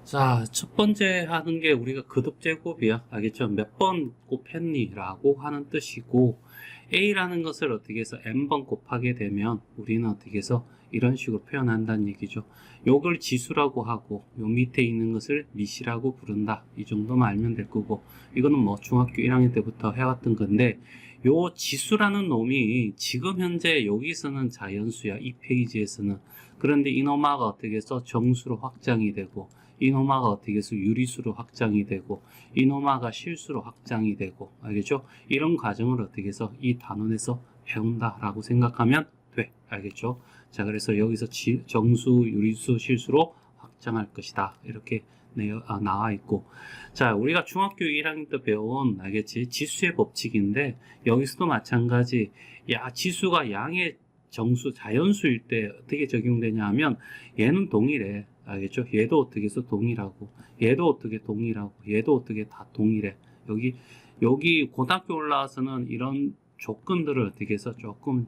자, 첫 번째 하는 게 우리가 거듭 제곱이야. 알겠죠? 몇 번 곱했니? 라고 하는 뜻이고, A라는 것을 어떻게 해서 N번 곱하게 되면 우리는 어떻게 해서 이런 식으로 표현한다는 얘기죠. 요걸 지수라고 하고, 요 밑에 있는 것을 미시라고 부른다. 이 정도만 알면 될 거고, 이거는 뭐 중학교 1학년 때부터 해왔던 건데, 요 지수라는 놈이 지금 현재 여기서는 자연수야. 이 페이지에서는. 그런데 이놈아가 어떻게 해서 정수로 확장이 되고, 이노마가 어떻게 해서 유리수로 확장이 되고 이노마가 실수로 확장이 되고 알겠죠? 이런 과정을 어떻게 해서 이 단원에서 배운다라고 생각하면 돼. 알겠죠? 자, 그래서 여기서 정수, 유리수, 실수로 확장할 것이다. 이렇게 나와 있고, 자, 우리가 중학교 1학년 때 배운 알겠지? 지수의 법칙인데 여기서도 마찬가지. 야, 지수가 양의 정수, 자연수일 때 어떻게 적용되냐 하면 얘는 동일해. 알겠죠? 얘도 어떻게 해서 동일하고, 얘도 어떻게 동일하고, 얘도 어떻게 다 동일해. 여기 고등학교 올라와서는 이런 조건들을 어떻게 해서 조금,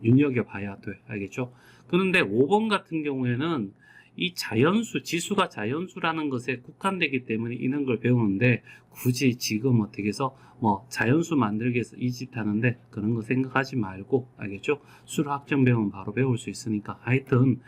눈여겨봐야 돼. 알겠죠? 그런데 5번 같은 경우에는 이 자연수, 지수가 자연수라는 것에 국한되기 때문에 이런 걸 배우는데 굳이 지금 어떻게 해서 뭐 자연수 만들기 위해서 이 짓 하는데 그런 거 생각하지 말고 알겠죠? 수로 학점 배우면 바로 배울 수 있으니까 하여튼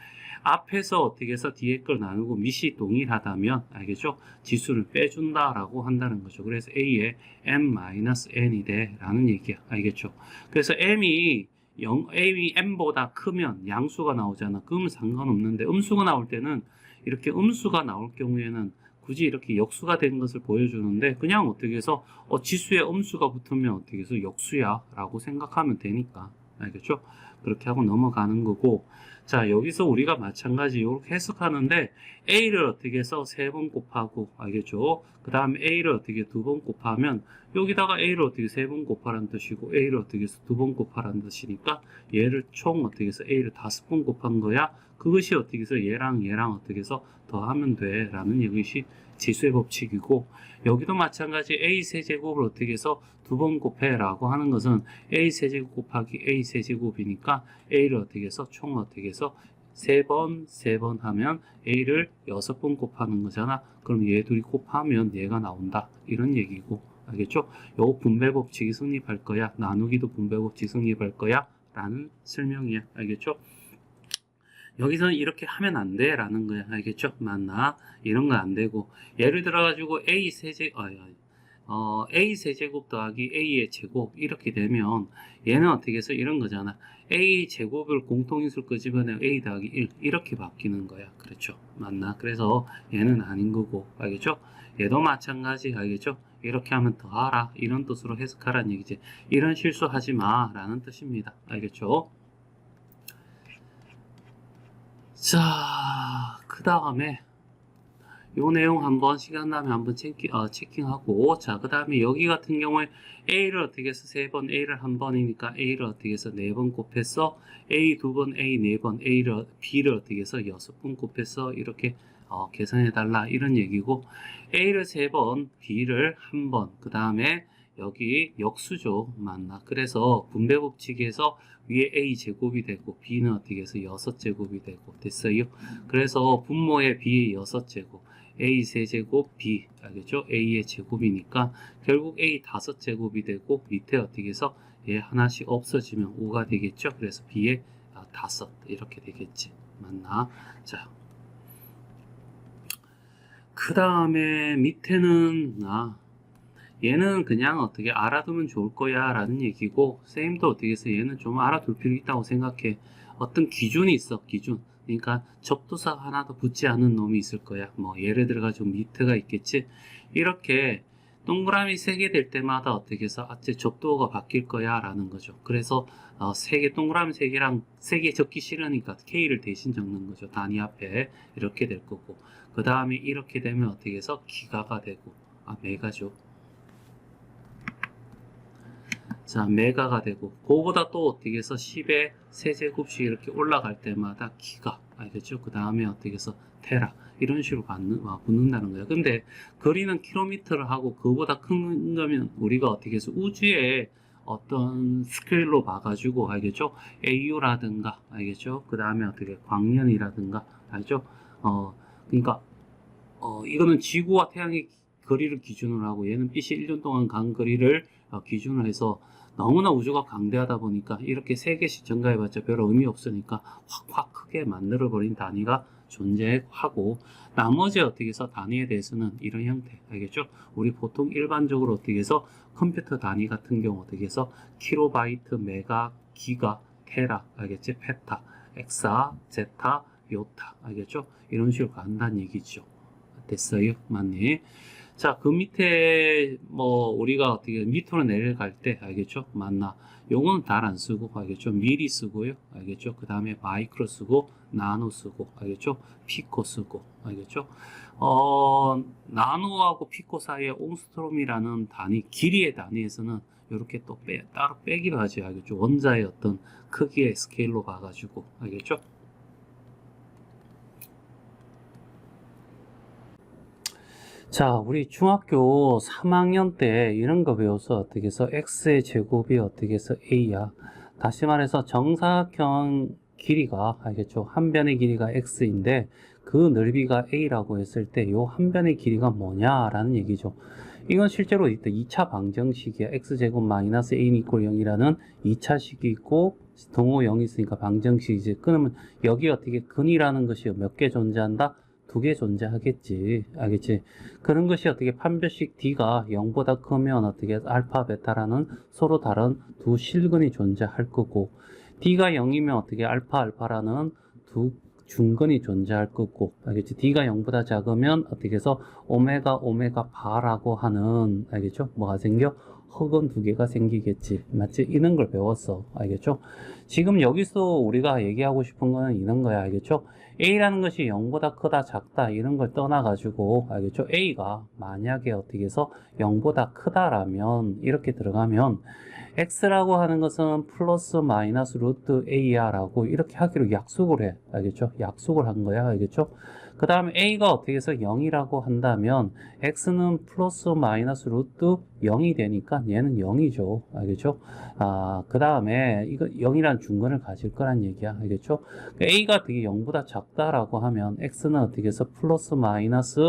앞에서 어떻게 해서 뒤에 걸 나누고 밑이 동일하다면 알겠죠? 지수를 빼준다라고 한다는 거죠. 그래서 A에 m-n이 돼 라는 얘기야. 알겠죠? 그래서 m이 A이 m보다 크면 양수가 나오잖아. 그러면 상관없는데 음수가 나올 때는 이렇게 음수가 나올 경우에는 굳이 이렇게 역수가 된 것을 보여주는데 그냥 어떻게 해서 지수에 음수가 붙으면 어떻게 해서 역수야 라고 생각하면 되니까 알겠죠? 그렇게 하고 넘어가는 거고, 자, 여기서 우리가 마찬가지 이렇게 해석하는데 A를 어떻게 해서 3번 곱하고 알겠죠? 그 다음에 A를 어떻게 2번 곱하면 여기다가 A를 어떻게 3번 곱하라는 뜻이고 A를 어떻게 해서 2번 곱하라는 뜻이니까 얘를 총 어떻게 해서 A를 5번 곱한 거야. 그것이 어떻게 해서 얘랑 어떻게 해서 더하면 돼 라는 이것이 지수의 법칙이고, 여기도 마찬가지 A 세제곱을 어떻게 해서 2번 곱해 라고 하는 것은 A 세제곱 곱하기 A 세제곱이니까 A를 어떻게 해서 총 어떻게 해서 3번 하면 A를 6번 곱하는 거잖아. 그럼 얘 둘이 곱하면 얘가 나온다. 이런 얘기고, 알겠죠? 요 분배 법칙이 성립할 거야. 나누기도 분배 법칙이 성립할 거야. 라는 설명이야. 알겠죠? 여기서는 이렇게 하면 안 돼. 라는 거야. 알겠죠? 맞나? 이런 건 안 되고. 예를 들어가지고 A 세제곱 더하기 A의 제곱 이렇게 되면 얘는 어떻게 해서 이런 거잖아. A 제곱을 공통인수를 끄집어내고 A 더하기 1 이렇게 바뀌는 거야. 그렇죠? 맞나? 그래서 얘는 아닌 거고 알겠죠? 얘도 마찬가지 알겠죠? 이렇게 하면 더하라 이런 뜻으로 해석하라는 얘기지. 이런 실수하지 마 라는 뜻입니다. 알겠죠? 자, 그 다음에 요 내용 한번 시간 나면 한번 체킹하고, 자, 그 다음에 여기 같은 경우에 A를 어떻게 해서 3번, A를 한 번이니까 A를 어떻게 해서 4번 곱해서 A 2번, A 4번, B를 어떻게 해서 6번 곱해서 이렇게 계산해 달라 이런 얘기고, A를 3번, B를 한 번, 그 다음에 여기 역수죠. 맞나? 그래서 분배 법칙에서 위에 A 제곱이 되고 B는 어떻게 해서 6제곱이 되고 됐어요. 그래서 분모의 B의 6제곱 A 세제곱 B 알겠죠? A의 제곱이니까 결국 A 5제곱이 되고 밑에 어떻게 해서 얘 하나씩 없어지면 5가 되겠죠? 그래서 B의 5 이렇게 되겠지. 맞나? 자, 그 다음에 밑에는 얘는 그냥 어떻게 알아두면 좋을 거야 라는 얘기고, 쌤도 어떻게 해서 얘는 좀 알아둘 필요 있다고 생각해. 어떤 기준이 있어. 기준. 그러니까 접두사 하나도 붙지 않은 놈이 있을 거야. 뭐 예를 들어 가지고 미트가 있겠지. 이렇게 동그라미 3개 될 때마다 어떻게 해서 제 접두어가 바뀔 거야 라는 거죠. 그래서 3개 동그라미 3개랑 3개 적기 싫으니까 K를 대신 적는 거죠. 단위 앞에 이렇게 될 거고, 그 다음에 이렇게 되면 어떻게 해서 기가가 되고, 메가죠. 자, 메가가 되고, 그거보다 또 어떻게 해서 10의 세제곱씩 이렇게 올라갈 때마다 기가, 알겠죠? 그 다음에 어떻게 해서 테라, 이런 식으로 붙는다는 거예요. 근데 거리는 킬로미터를 하고, 그거보다 큰 거면 우리가 어떻게 해서 우주에 어떤 스케일로 봐가지고, 알겠죠? AU라든가, 알겠죠? 그 다음에 어떻게 광년이라든가, 알죠? 그러니까 이거는 지구와 태양의 거리를 기준으로 하고 얘는 빛이 1년 동안 간 거리를 기준으로 해서 너무나 우주가 강대하다 보니까 이렇게 3개씩 증가해봤자 별 의미 없으니까 확 크게 만들어버린 단위가 존재하고, 나머지 어떻게 해서 단위에 대해서는 이런 형태, 알겠죠? 우리 보통 일반적으로 어떻게 해서 컴퓨터 단위 같은 경우 어떻게 해서 킬로바이트, 메가, 기가, 테라, 알겠지? 페타, 엑사, 제타, 요타, 알겠죠? 이런 식으로 간다는 얘기죠. 됐어요? 맞니? 자, 그 밑에 우리가 어떻게 밑으로 내려갈 때, 알겠죠? 맞나? 요거는 달 안 쓰고, 알겠죠? 미리 쓰고요, 알겠죠? 그 다음에 마이크로 쓰고, 나노 쓰고, 알겠죠? 피코 쓰고, 알겠죠? 나노하고 피코 사이에 옹스트롬이라는 단위, 길이의 단위에서는 이렇게 또 따로 빼기로 하지, 알겠죠? 원자의 어떤 크기의 스케일로 봐가지고, 알겠죠? 자, 우리 중학교 3학년 때 이런 거 배워서 어떻게 해서 x의 제곱이 어떻게 해서 a야. 다시 말해서 정사각형 길이가, 알겠죠? 한 변의 길이가 x인데 그 넓이가 a라고 했을 때 요 한 변의 길이가 뭐냐라는 얘기죠. 이건 실제로 이때 2차 방정식이야. x제곱 마이너스 a는 이꼴 0이라는 2차식이 있고 동호 0이 있으니까 방정식이지. 그러면 여기 어떻게 근이라는 것이 몇 개 존재한다? 2개 존재하겠지. 알겠지? 그런 것이 어떻게 판별식 D가 0보다 크면 어떻게 알파, 베타라는 서로 다른 두 실근이 존재할 거고, D가 0이면 어떻게 알파, 알파라는 두 중근이 존재할 거고, 알겠지? D가 0보다 작으면 어떻게 해서 오메가, 오메가 바라고 하는, 알겠죠? 뭐가 생겨? 흑은 2개가 생기겠지. 맞지? 이런 걸 배웠어. 알겠죠? 지금 여기서 우리가 얘기하고 싶은 거는 이런 거야. 알겠죠? A라는 것이 0보다 크다, 작다, 이런 걸 떠나가지고, 알겠죠? A가 만약에 어떻게 해서 0보다 크다라면, 이렇게 들어가면, X라고 하는 것은 플러스 마이너스 루트 A야 라고 이렇게 하기로 약속을 해. 알겠죠? 약속을 한 거야. 알겠죠? 그 다음에 A가 어떻게 해서 0이라고 한다면 X는 플러스 마이너스 루트 0이 되니까 얘는 0이죠. 알겠죠? 그 다음에 이거 0이라는 중근을 가질 거란 얘기야. 알겠죠? A가 되게 0보다 작다라고 하면 X는 어떻게 해서 플러스 마이너스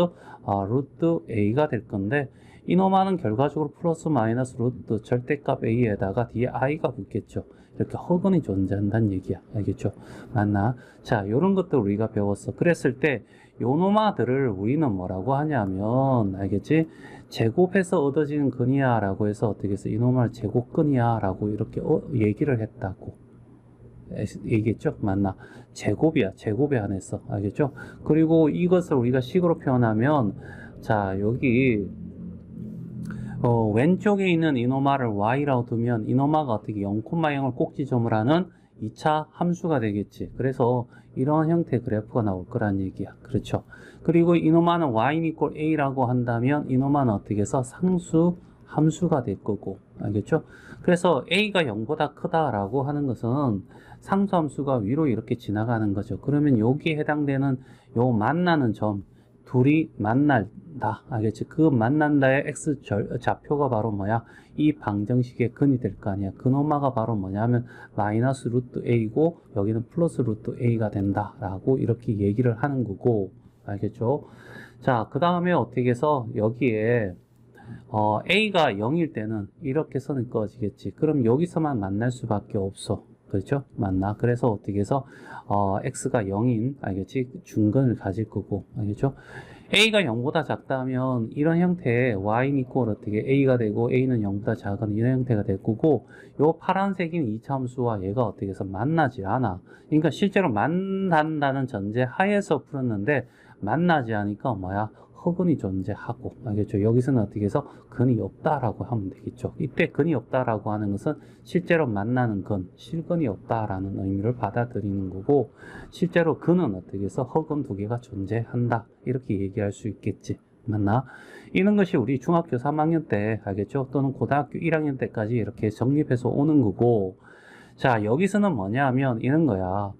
루트 A가 될 건데, 이놈아는 결과적으로 플러스 마이너스 루트 절대값 A에다가 뒤에 I가 붙겠죠. 이렇게 허근이 존재한다는 얘기야. 알겠죠? 맞나? 자, 요런 것들 우리가 배웠어. 그랬을 때 요놈아들을 우리는 뭐라고 하냐면, 알겠지? 제곱해서 얻어지는 근이야 라고 해서 어떻게 해서 이놈을 제곱근이야 라고 이렇게 얘기를 했다고 얘기했죠? 맞나? 제곱이야. 제곱에 한해서. 알겠죠? 그리고 이것을 우리가 식으로 표현하면, 자, 여기 왼쪽에 있는 이노마를 y라고 두면 이노마가 어떻게 0,0을 꼭지점을 하는 2차 함수가 되겠지. 그래서 이런 형태의 그래프가 나올 거란 얘기야. 그렇죠? 그리고 이노마는 y 이꼴 a라고 한다면 이노마는 어떻게 해서 상수 함수가 될 거고. 알겠죠? 그래서 a가 0보다 크다라고 하는 것은 상수 함수가 위로 이렇게 지나가는 거죠. 그러면 여기에 해당되는 요 만나는 점, 둘이 만난다. 알겠지? 그 만난다의 x 좌표가 바로 뭐야? 이 방정식의 근이 될 거 아니야. 근엄마가 바로 뭐냐면 마이너스 루트 a고 여기는 플러스 루트 a가 된다 라고 이렇게 얘기를 하는 거고. 알겠죠? 자, 그 다음에 어떻게 해서 여기에 a가 0일 때는 이렇게 선을 그어지겠지. 그럼 여기서만 만날 수밖에 없어. 그렇죠? 맞나? 그래서 어떻게 해서 x가 0인, 알겠지? 중근을 가질 거고, 알겠죠? a가 0보다 작다면 이런 형태의 y는 이꼴 어떻게 a가 되고 a는 0보다 작은 이런 형태가 될 거고, 요 파란색인 2차 함수와 얘가 어떻게 해서 만나지 않아. 그러니까 실제로 만난다는 전제 하에서 풀었는데 만나지 않으니까 뭐야? 허근이 존재하고, 알겠죠? 여기서는 어떻게 해서 근이 없다라고 하면 되겠죠. 이때 근이 없다라고 하는 것은 실제로 만나는 근, 실근이 없다라는 의미를 받아들이는 거고, 실제로 근은 어떻게 해서 허근 2개가 존재한다. 이렇게 얘기할 수 있겠지. 맞나? 이런 것이 우리 중학교 3학년 때, 알겠죠? 또는 고등학교 1학년 때까지 이렇게 정립해서 오는 거고, 자, 여기서는 뭐냐 하면 이런 거야.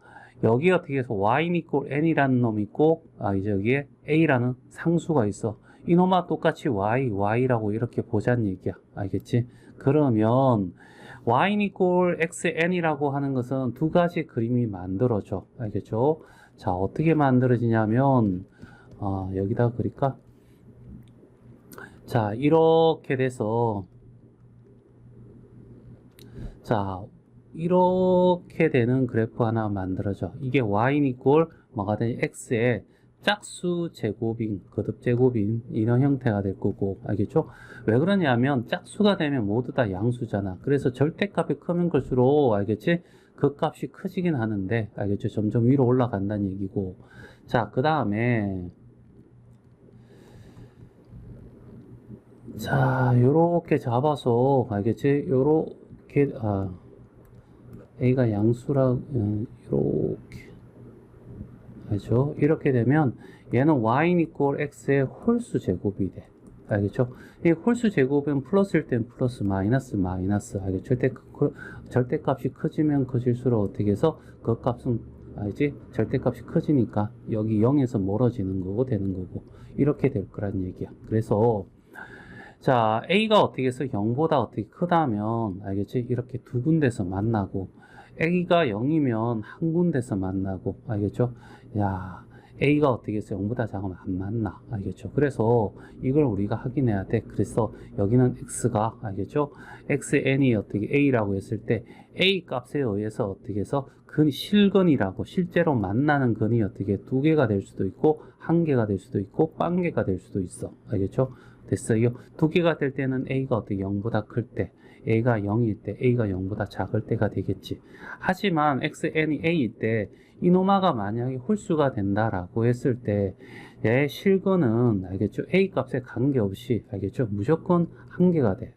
여기 어떻게 해서 y 이꼴 n이라는 놈이 있고, 이제 여기에 a라는 상수가 있어. 이놈과 똑같이 y라고 이렇게 보자는 얘기야. 알겠지? 그러면 y 이꼴 xn이라고 하는 것은 두 가지 그림이 만들어져. 알겠죠? 자, 어떻게 만들어지냐면 여기다 그릴까? 자, 이렇게 돼서, 자, 이렇게 되는 그래프 하나 만들어져. 이게 y는 이꼴 뭐가 되냐? x의 짝수 제곱인, 거듭 제곱인 이런 형태가 될 거고, 알겠죠? 왜 그러냐면 짝수가 되면 모두 다 양수잖아. 그래서 절대값이 크면 클수록, 알겠지? 그 값이 커지긴 하는데, 알겠죠? 점점 위로 올라간다는 얘기고. 자, 그 다음에 자, 요렇게 잡아서, 알겠지? 요렇게, A가 양수라, 요렇게. 알죠? 이렇게 되면, 얘는 Y는 이꼴 X의 홀수 제곱이 돼. 알겠죠? 이 홀수 제곱은 플러스일 땐 플러스, 마이너스, 마이너스. 알겠죠? 절대값이 커지면 커질수록 어떻게 해서 그 값은, 알지? 절대값이 커지니까 여기 0에서 멀어지는 거고 되는 거고. 이렇게 될 거란 얘기야. 그래서, 자, A가 어떻게 해서 0보다 어떻게 크다면, 알겠지? 이렇게 두 군데서 만나고, A가 0이면 한 군데서 만나고, 알겠죠? 야, A가 어떻게 해서 0보다 작으면 안 만나, 알겠죠? 그래서 이걸 우리가 확인해야 돼. 그래서 여기는 X가, 알겠죠? XN이 어떻게 A라고 했을 때, A 값에 의해서 어떻게 해서 실근이라고, 실제로 만나는 근이 어떻게 두 개가 될 수도 있고, 한 개가 될 수도 있고, 반 개가 될 수도 있어. 알겠죠? 됐어요? 두 개가 될 때는 A가 어떻게 0보다 클 때, A가 0일 때, A가 0보다 작을 때가 되겠지. 하지만 XN이 A일 때, 이노마가 만약에 홀수가 된다라고 했을 때, 얘의 실근은, 알겠죠? A 값에 관계없이, 알겠죠? 무조건 한 개가 돼.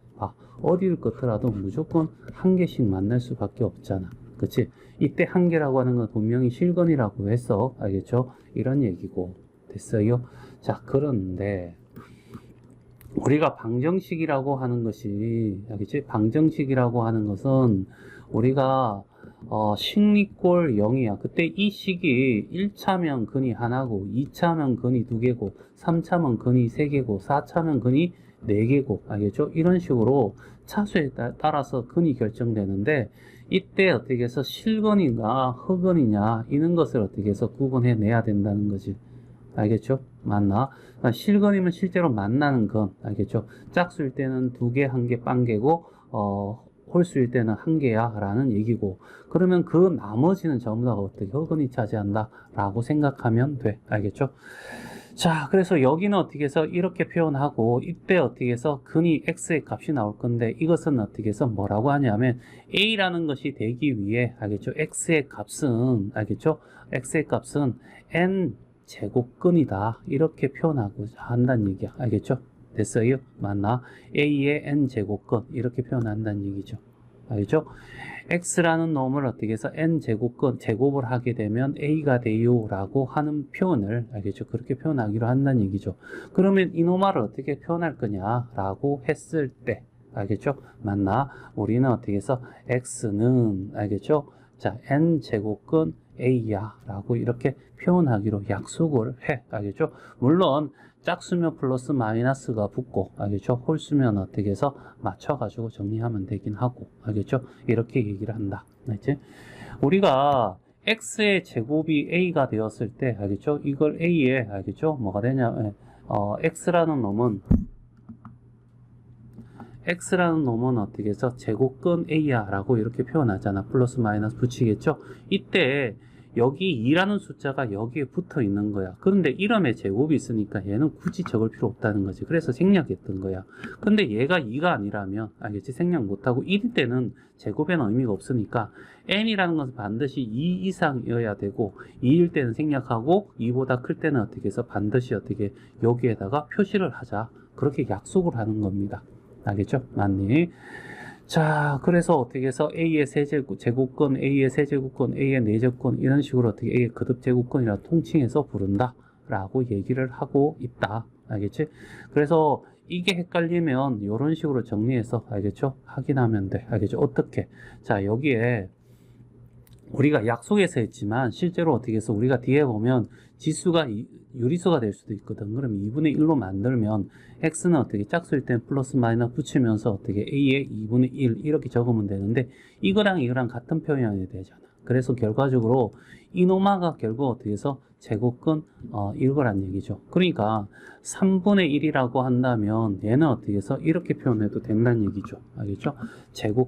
어디를 끄더라도 무조건 한 개씩 만날 수밖에 없잖아. 그치? 이때 한 개라고 하는 건 분명히 실근이라고 해서, 알겠죠? 이런 얘기고. 됐어요? 자, 그런데, 우리가 방정식이라고 하는 것이, 알겠지? 방정식이라고 하는 것은 우리가 식리꼴 0이야. 그때 이 식이 1차면 근이 하나고, 2차면 근이 두 개고, 3차면 근이 세 개고, 4차면 근이 네 개고, 알겠죠? 이런 식으로 차수에 따라서 근이 결정되는데, 이때 어떻게 해서 실근이냐 허근이냐 이런 것을 어떻게 해서 구분해 내야 된다는 거지. 알겠죠? 맞나? 실근이면 실제로 만나는 건, 알겠죠? 짝수일 때는 두 개, 한 개, 반 개고, 홀수일 때는 한 개야, 라는 얘기고, 그러면 그 나머지는 전부 다 어떻게 허근이 차지한다, 라고 생각하면 돼. 알겠죠? 자, 그래서 여기는 어떻게 해서 이렇게 표현하고, 이때 어떻게 해서 근이 x의 값이 나올 건데, 이것은 어떻게 해서 뭐라고 하냐면, a라는 것이 되기 위해, 알겠죠? x의 값은, 알겠죠? x의 값은 n 제곱근이다. 이렇게 표현하고 한다는 얘기야. 알겠죠? 됐어요? 맞나? A의 N제곱근. 이렇게 표현한다는 얘기죠. 알겠죠? X라는 놈을 어떻게 해서 N제곱근, 제곱을 하게 되면 A가 돼요. 라고 하는 표현을, 알겠죠? 그렇게 표현하기로 한다는 얘기죠. 그러면 이놈을 어떻게 표현할 거냐? 라고 했을 때, 알겠죠? 맞나? 우리는 어떻게 해서 X는, 알겠죠? 자, N제곱근 A야 라고 이렇게 표현하기로 약속을 해. 알겠죠? 물론 짝수면 플러스 마이너스가 붙고, 알겠죠? 홀수면 어떻게 해서 맞춰가지고 정리하면 되긴 하고, 알겠죠? 이렇게 얘기를 한다. 알겠지? 우리가 x의 제곱이 a가 되었을 때, 알겠죠? 이걸 a에, 알겠죠? 뭐가 되냐? x라는 놈은 어떻게 해서 제곱근 a야 라고 이렇게 표현하잖아. 플러스 마이너스 붙이겠죠? 이때 여기 2라는 숫자가 여기에 붙어 있는 거야. 그런데 이름에 제곱이 있으니까 얘는 굳이 적을 필요 없다는 거지. 그래서 생략했던 거야. 근데 얘가 2가 아니라면, 알겠지? 생략 못하고 1일 때는 제곱에는 의미가 없으니까 n이라는 것은 반드시 2 이상이어야 되고, 2일 때는 생략하고 2보다 클 때는 어떻게 해서 반드시 어떻게 여기에다가 표시를 하자. 그렇게 약속을 하는 겁니다. 알겠죠? 맞니? 자, 그래서 어떻게 해서 A의 세제곱근, A의 세제곱근, A의 네제곱근 이런 식으로 어떻게 A의 거듭제곱근이라 통칭해서 부른다 라고 얘기를 하고 있다. 알겠지? 그래서 이게 헷갈리면 이런 식으로 정리해서, 알겠죠? 확인하면 돼. 알겠죠? 어떻게? 자, 여기에 우리가 약속해서 했지만 실제로 어떻게 해서 우리가 뒤에 보면 지수가 유리수가 될 수도 있거든. 그럼 2분의 1로 만들면 x는 어떻게 짝수일 땐 플러스 마이너스 붙이면서 어떻게 a의 2분의 1 이렇게 적으면 되는데, 이거랑 이거랑 같은 표현이 되잖아. 그래서 결과적으로 이노마가 결국 어떻게 해서 제곱근 이거란 얘기죠. 그러니까 3분의 1이라고 한다면 얘는 어떻게 해서 이렇게 표현해도 된다는 얘기죠. 알겠죠?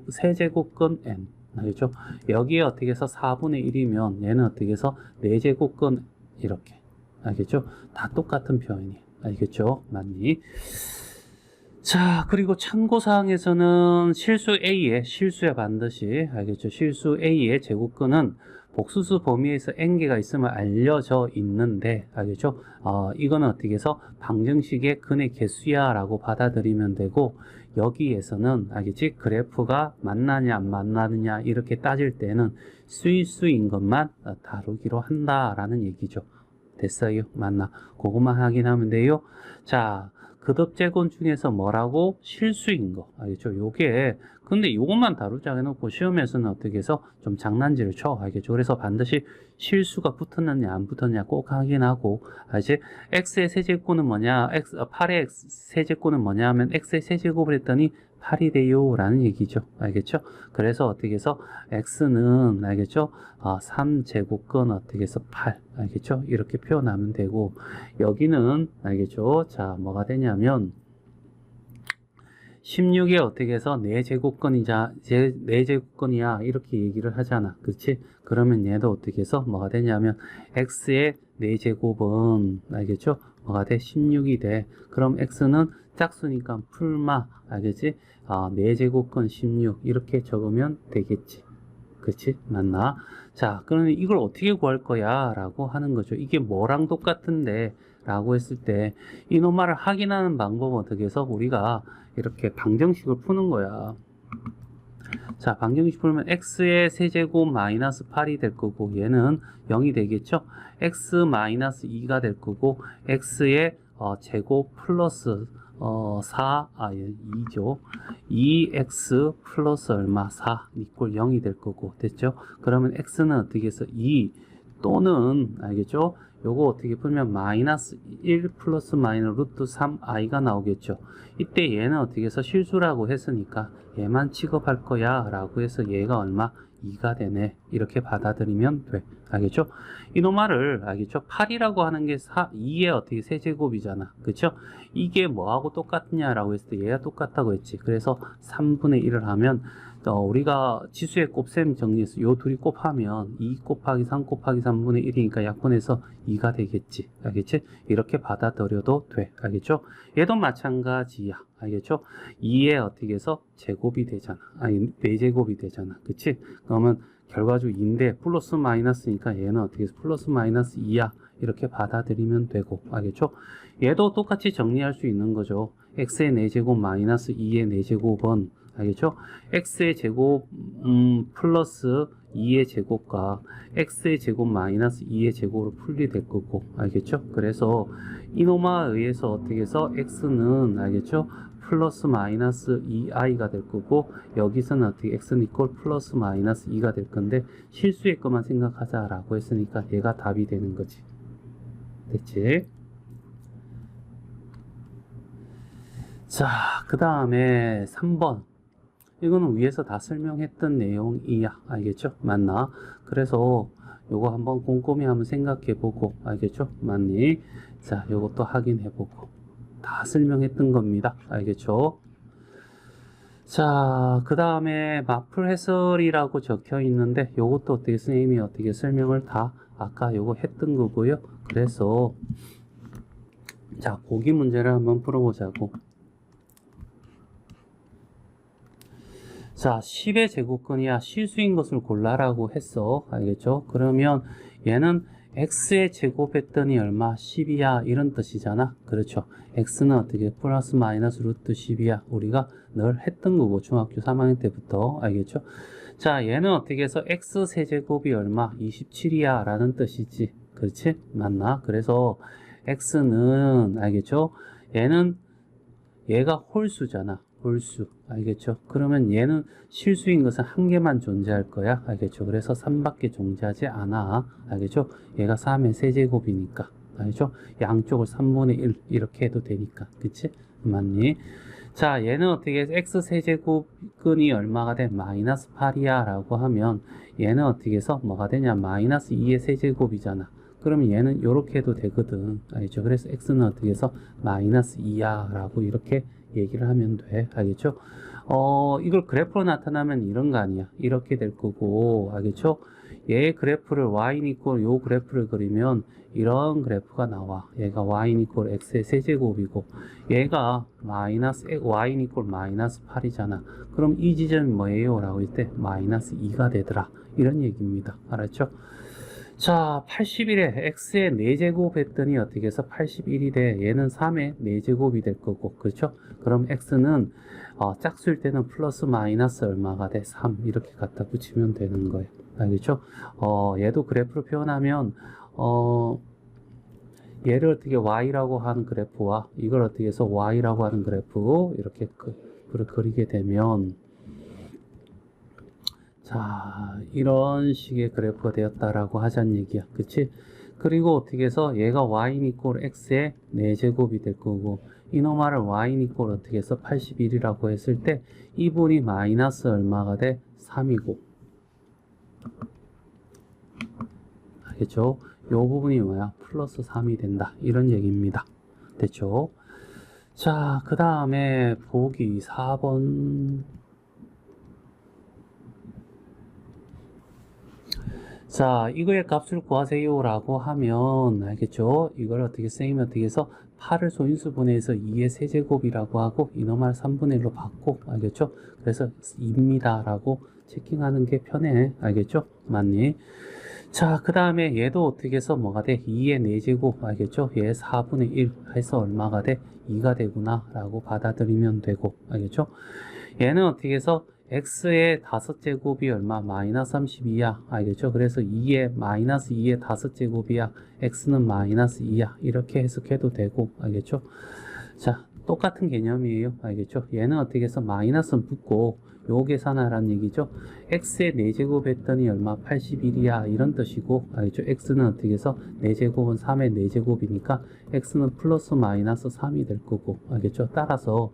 세제곱근 n. 알겠죠? 여기에 어떻게 해서 4분의 1이면 얘는 어떻게 해서 4제곱근 이렇게. 알겠죠? 다 똑같은 표현이에요. 알겠죠? 맞니? 자, 그리고 참고사항에서는 실수에 반드시, 알겠죠? 실수 A의 제곱근은 복수수 범위에서 n개가 있음을 알려져 있는데, 알겠죠? 이거는 어떻게 해서 방정식의 근의 개수야 라고 받아들이면 되고, 여기에서는, 알겠지? 그래프가 만나냐 안 만나느냐 이렇게 따질 때는 수인 것만 다루기로 한다라는 얘기죠. 됐어요? 맞나? 그것만 확인하면 돼요. 자, 그듭제곱 중에서 뭐라고? 실수인 거. 알겠죠? 요게, 근데 요것만 다루자 해놓고 시험에서는 어떻게 해서 좀 장난질을 쳐. 알겠죠? 그래서 반드시 실수가 붙었느냐, 안 붙었느냐 꼭 확인하고, 알지? x의 세제곱은 뭐냐? 8의 세제곱은 뭐냐 하면 x의 세제곱을 했더니 8이 돼요. 라는 얘기죠. 알겠죠? 그래서 어떻게 해서 x는, 알겠죠? 3제곱근 어떻게 해서 8. 알겠죠? 이렇게 표현하면 되고, 여기는, 알겠죠? 자, 뭐가 되냐면, 16에 어떻게 해서 4제곱근이야. 이렇게 얘기를 하잖아. 그렇지? 그러면 얘도 어떻게 해서 뭐가 되냐면, x의 4제곱은, 알겠죠? 뭐가 돼? 16이 돼. 그럼 x는 짝수니까 풀마, 알겠지? 4제곱근 16. 이렇게 적으면 되겠지. 그치? 맞나? 자, 그러면 이걸 어떻게 구할 거야? 라고 하는 거죠. 이게 뭐랑 똑같은데? 라고 했을 때, 이놈말을 확인하는 방법은 어떻게 해서 우리가 이렇게 방정식을 푸는 거야. 자, 방정식 풀면 x의 세제곱 마이너스 8이 될 거고, 얘는 0이 되겠죠? x 마이너스 2가 될 거고, x의 제곱 플러스 2죠. 2x 플러스 얼마? 4 이꼴 0이 될 거고, 됐죠? 그러면 x는 어떻게 해서 2 또는, 알겠죠? 요거 어떻게 풀면 마이너스 1 플러스 마이너스 루트 3i가 나오겠죠. 이때 얘는 어떻게 해서 실수라고 했으니까 얘만 취급할 거야 라고 해서 얘가 얼마? 2가 되네. 이렇게 받아들이면 돼. 알겠죠? 이놈말을, 알겠죠? 8이라고 하는 게 2의 어떻게 세제곱이잖아. 그쵸? 이게 뭐하고 똑같냐라고 했을 때 얘가 똑같다고 했지. 그래서 3분의 1을 하면, 우리가 지수의 곱셈 정리해서 요 둘이 곱하면 2 곱하기 3 곱하기 3분의 1이니까 약분해서 2가 되겠지. 알겠지? 이렇게 받아들여도 돼. 알겠죠? 얘도 마찬가지야. 알겠죠? 2에 어떻게 해서 제곱이 되잖아. 아니, 4제곱이 되잖아. 그치? 그러면 결과적으로 2인데 플러스 마이너스니까 얘는 어떻게 해서 플러스 마이너스 2야. 이렇게 받아들이면 되고. 알겠죠? 얘도 똑같이 정리할 수 있는 거죠. x의 4제곱 마이너스 2의 4제곱은 알겠죠? x의 제곱 플러스 2의 제곱과 x의 제곱 마이너스 2의 제곱으로 분리될 거고, 알겠죠? 그래서 이놈에 의해서 어떻게 해서 x는, 알겠죠? 플러스 마이너스 2i가 될 거고, 여기서는 어떻게 x는 이퀄 플러스 마이너스 2가 될 건데, 실수의 것만 생각하자라고 했으니까 얘가 답이 되는 거지. 됐지? 자, 그 다음에 3번. 이거는 위에서 다 설명했던 내용이야. 알겠죠? 맞나? 그래서 요거 한번 꼼꼼히 한번 생각해 보고, 알겠죠? 맞니? 자, 요것도 확인해 보고. 다 설명했던 겁니다. 알겠죠? 자, 그 다음에 마플 해설이라고 적혀 있는데, 요것도 어떻게 선생님이 어떻게 설명을 다 아까 요거 했던 거고요. 그래서, 자, 보기 문제를 한번 풀어보자고. 자, 10의 제곱근이야 실수인 것을 골라라고 했어. 알겠죠? 그러면 얘는 x의 제곱했더니 얼마? 10이야. 이런 뜻이잖아. 그렇죠? x는 어떻게? 플러스 마이너스 루트 10이야. 우리가 늘 했던 거고, 중학교 3학년 때부터. 알겠죠? 자, 얘는 어떻게 해서 x 세제곱이 얼마? 27이야. 라는 뜻이지. 그렇지? 맞나? 그래서 x는, 알겠죠? 얘가 홀수잖아. 홀수. 알겠죠? 그러면 얘는 실수인 것은 한 개만 존재할 거야. 알겠죠? 그래서 3밖에 존재하지 않아. 알겠죠? 얘가 3의 세제곱이니까. 알겠죠? 양쪽을 3분의 1 이렇게 해도 되니까. 그치? 맞니? 자, 얘는 어떻게 해서 x 세제곱근이 얼마가 돼? 마이너스 8이야 라고 하면 얘는 어떻게 해서 뭐가 되냐? 마이너스 2의 세제곱이잖아. 그러면 얘는 이렇게 해도 되거든. 알겠죠? 그래서 x는 어떻게 해서 마이너스 2야 라고 이렇게 얘기를 하면 돼. 알겠죠? 이걸 그래프로 나타나면 이런 거 아니야. 이렇게 될 거고, 알겠죠? 얘의 그래프를 y 이꼴 요 그래프를 그리면 이런 그래프가 나와. 얘가 y 이꼴 x의 세제곱이고 얘가 마이너스 y 이꼴 마이너스 8이잖아. 그럼 이 지점이 뭐예요? 라고 할 때 마이너스 2가 되더라. 이런 얘기입니다. 알았죠? 자, 81에 x의 4제곱 했더니 어떻게 해서 81이 돼? 얘는 3의 4제곱이 될 거고, 그렇죠? 그럼 x는 짝수일 때는 플러스 마이너스 얼마가 돼? 3 이렇게 갖다 붙이면 되는 거예요. 알겠죠? 얘도 그래프로 표현하면 얘를 어떻게 y라고 하는 그래프와 이걸 어떻게 해서 y라고 하는 그래프 이렇게 그리게 되면 자, 이런 식의 그래프가 되었다라고 하자는 얘기야. 그치? 그리고 어떻게 해서 얘가 y 이꼴 x의 4제곱이 될 거고 이놈아를 y 이꼴 어떻게 해서 81이라고 했을 때 이분이 마이너스 얼마가 돼? 3이고 알겠죠? 요 부분이 뭐야? 플러스 3이 된다. 이런 얘기입니다. 됐죠? 자, 그 다음에 보기 4번. 자, 이거의 값을 구하세요 라고 하면 알겠죠? 이걸 어떻게 쓰이면 어떻게 해서 8을 소인수분해해서 2의 세제곱이라고 하고 이놈을 3분의 1로 받고 알겠죠? 그래서 2입니다 라고 체킹하는 게 편해. 알겠죠? 맞니? 자, 그 다음에 얘도 어떻게 해서 뭐가 돼? 2의 4제곱 알겠죠? 얘 4분의 1 해서 얼마가 돼? 2가 되구나 라고 받아들이면 되고 알겠죠? 얘는 어떻게 해서 x의 5제곱이 얼마? 마이너스 32야 알겠죠? 그래서 2의 마이너스 2의 5제곱이야 x는 마이너스 2야 이렇게 해석해도 되고 알겠죠? 자, 똑같은 개념이에요. 알겠죠? 얘는 어떻게 해서 마이너스는 붙고 요 계산하라는 얘기죠. x의 4제곱 했더니 얼마? 81이야 이런 뜻이고 알겠죠? x는 어떻게 해서 4제곱은 3의 4제곱이니까 x는 플러스 마이너스 3이 될 거고 알겠죠? 따라서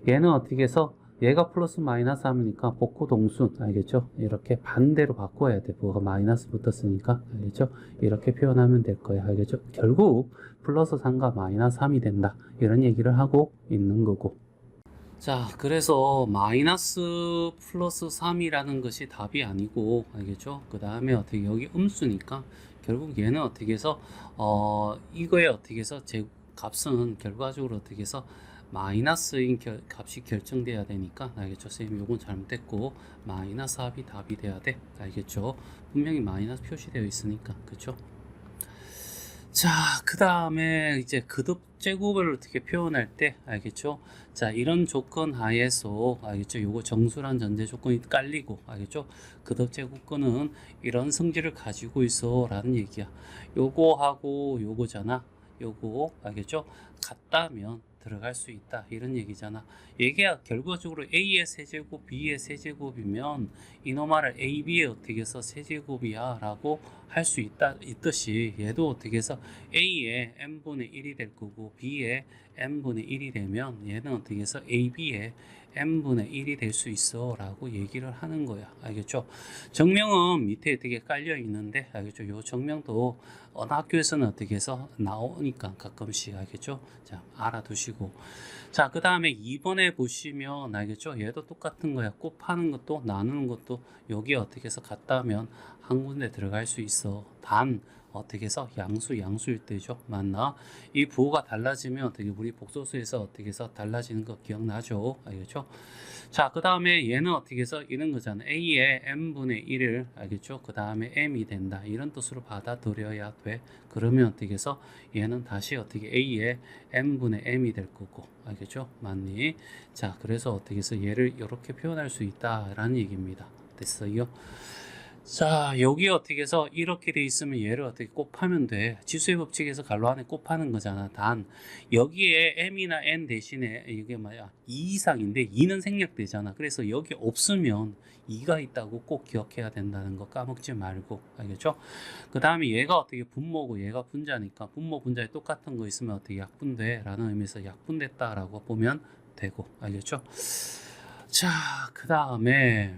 얘는 어떻게 해서 얘가 플러스 마이너스 하니까 복호 동순 알겠죠? 이렇게 반대로 바꿔야 돼. 뭐가 마이너스 붙었으니까 알겠죠? 이렇게 표현하면 될 거야. 알겠죠? 결국 플러스 3과 마이너스 3이 된다. 이런 얘기를 하고 있는 거고. 자, 그래서 마이너스 플러스 3이라는 것이 답이 아니고 알겠죠? 그 다음에 어떻게 여기 음수니까 결국 얘는 어떻게 해서 이거에 어떻게 해서 제 값은 결과적으로 어떻게 해서 마이너스인 값이 결정돼야 되니까 알겠죠? 선생님 요건 잘못됐고 마이너스 합이 답이 돼야 돼. 알겠죠? 분명히 마이너스 표시되어 있으니까 그쵸? 자, 그 다음에 이제 그듭 제곱을 어떻게 표현할 때 알겠죠? 자, 이런 조건 하에서 알겠죠? 요거 정수란 전제 조건이 깔리고 알겠죠? 그듭 제곱근은 이런 성질을 가지고 있어 라는 얘기야. 요거하고 요거잖아. 요거 알겠죠? 같다면 들어갈 수 있다 이런 얘기잖아. 이게 결과적으로 A의 세제곱 B의 세제곱이면 이놈아를 A, B의 어떻게 해서 세제곱이야 라고 할 수 있듯이 얘도 어떻게 해서 A의 n분의 1이 될 거고 B의 n분의 1이 되면 얘는 어떻게 해서 A, B의 n분의 1이 될 수 있어 라고 얘기를 하는 거야. 알겠죠? 정명은 밑에 어떻게 깔려 있는데 알겠죠? 요 정명도 어느 학교에서는 어떻게 해서 나오니까 가끔씩 알겠죠? 자, 알아두시고. 자, 그 다음에 2번에 보시면 알겠죠? 얘도 똑같은 거야. 곱하는 것도 나누는 것도 여기 어떻게 해서 같다면 한 군데 들어갈 수 있어. 단 어떻게 해서 양수일 때죠. 맞나? 이 부호가 달라지면 어떻게 우리 복소수에서 어떻게 해서 달라지는 거 기억나죠? 알겠죠? 자, 그 다음에 얘는 어떻게 해서 이런 거잖아. A의 n분의 1을 알겠죠? 그 다음에 m이 된다. 이런 뜻으로 받아들여야 돼. 그러면 어떻게 해서 얘는 다시 어떻게 A의 n분의 m이 될 거고. 알겠죠? 맞니? 자, 그래서 어떻게 해서 얘를 이렇게 표현할 수 있다라는 얘기입니다. 됐어요? 자, 여기 어떻게 해서 이렇게 돼 있으면 얘를 어떻게 곱하면 돼. 지수의 법칙에서 괄호 안에 곱하는 거잖아. 단 여기에 m이나 n 대신에 이게 뭐야 2 이상인데 2는 생략되잖아. 그래서 여기 없으면 2가 있다고 꼭 기억해야 된다는 거 까먹지 말고 알겠죠? 그 다음에 얘가 어떻게 분모고 얘가 분자니까 분모 분자에 똑같은 거 있으면 어떻게 약분돼 라는 의미에서 약분됐다 라고 보면 되고, 알겠죠? 자, 그 다음에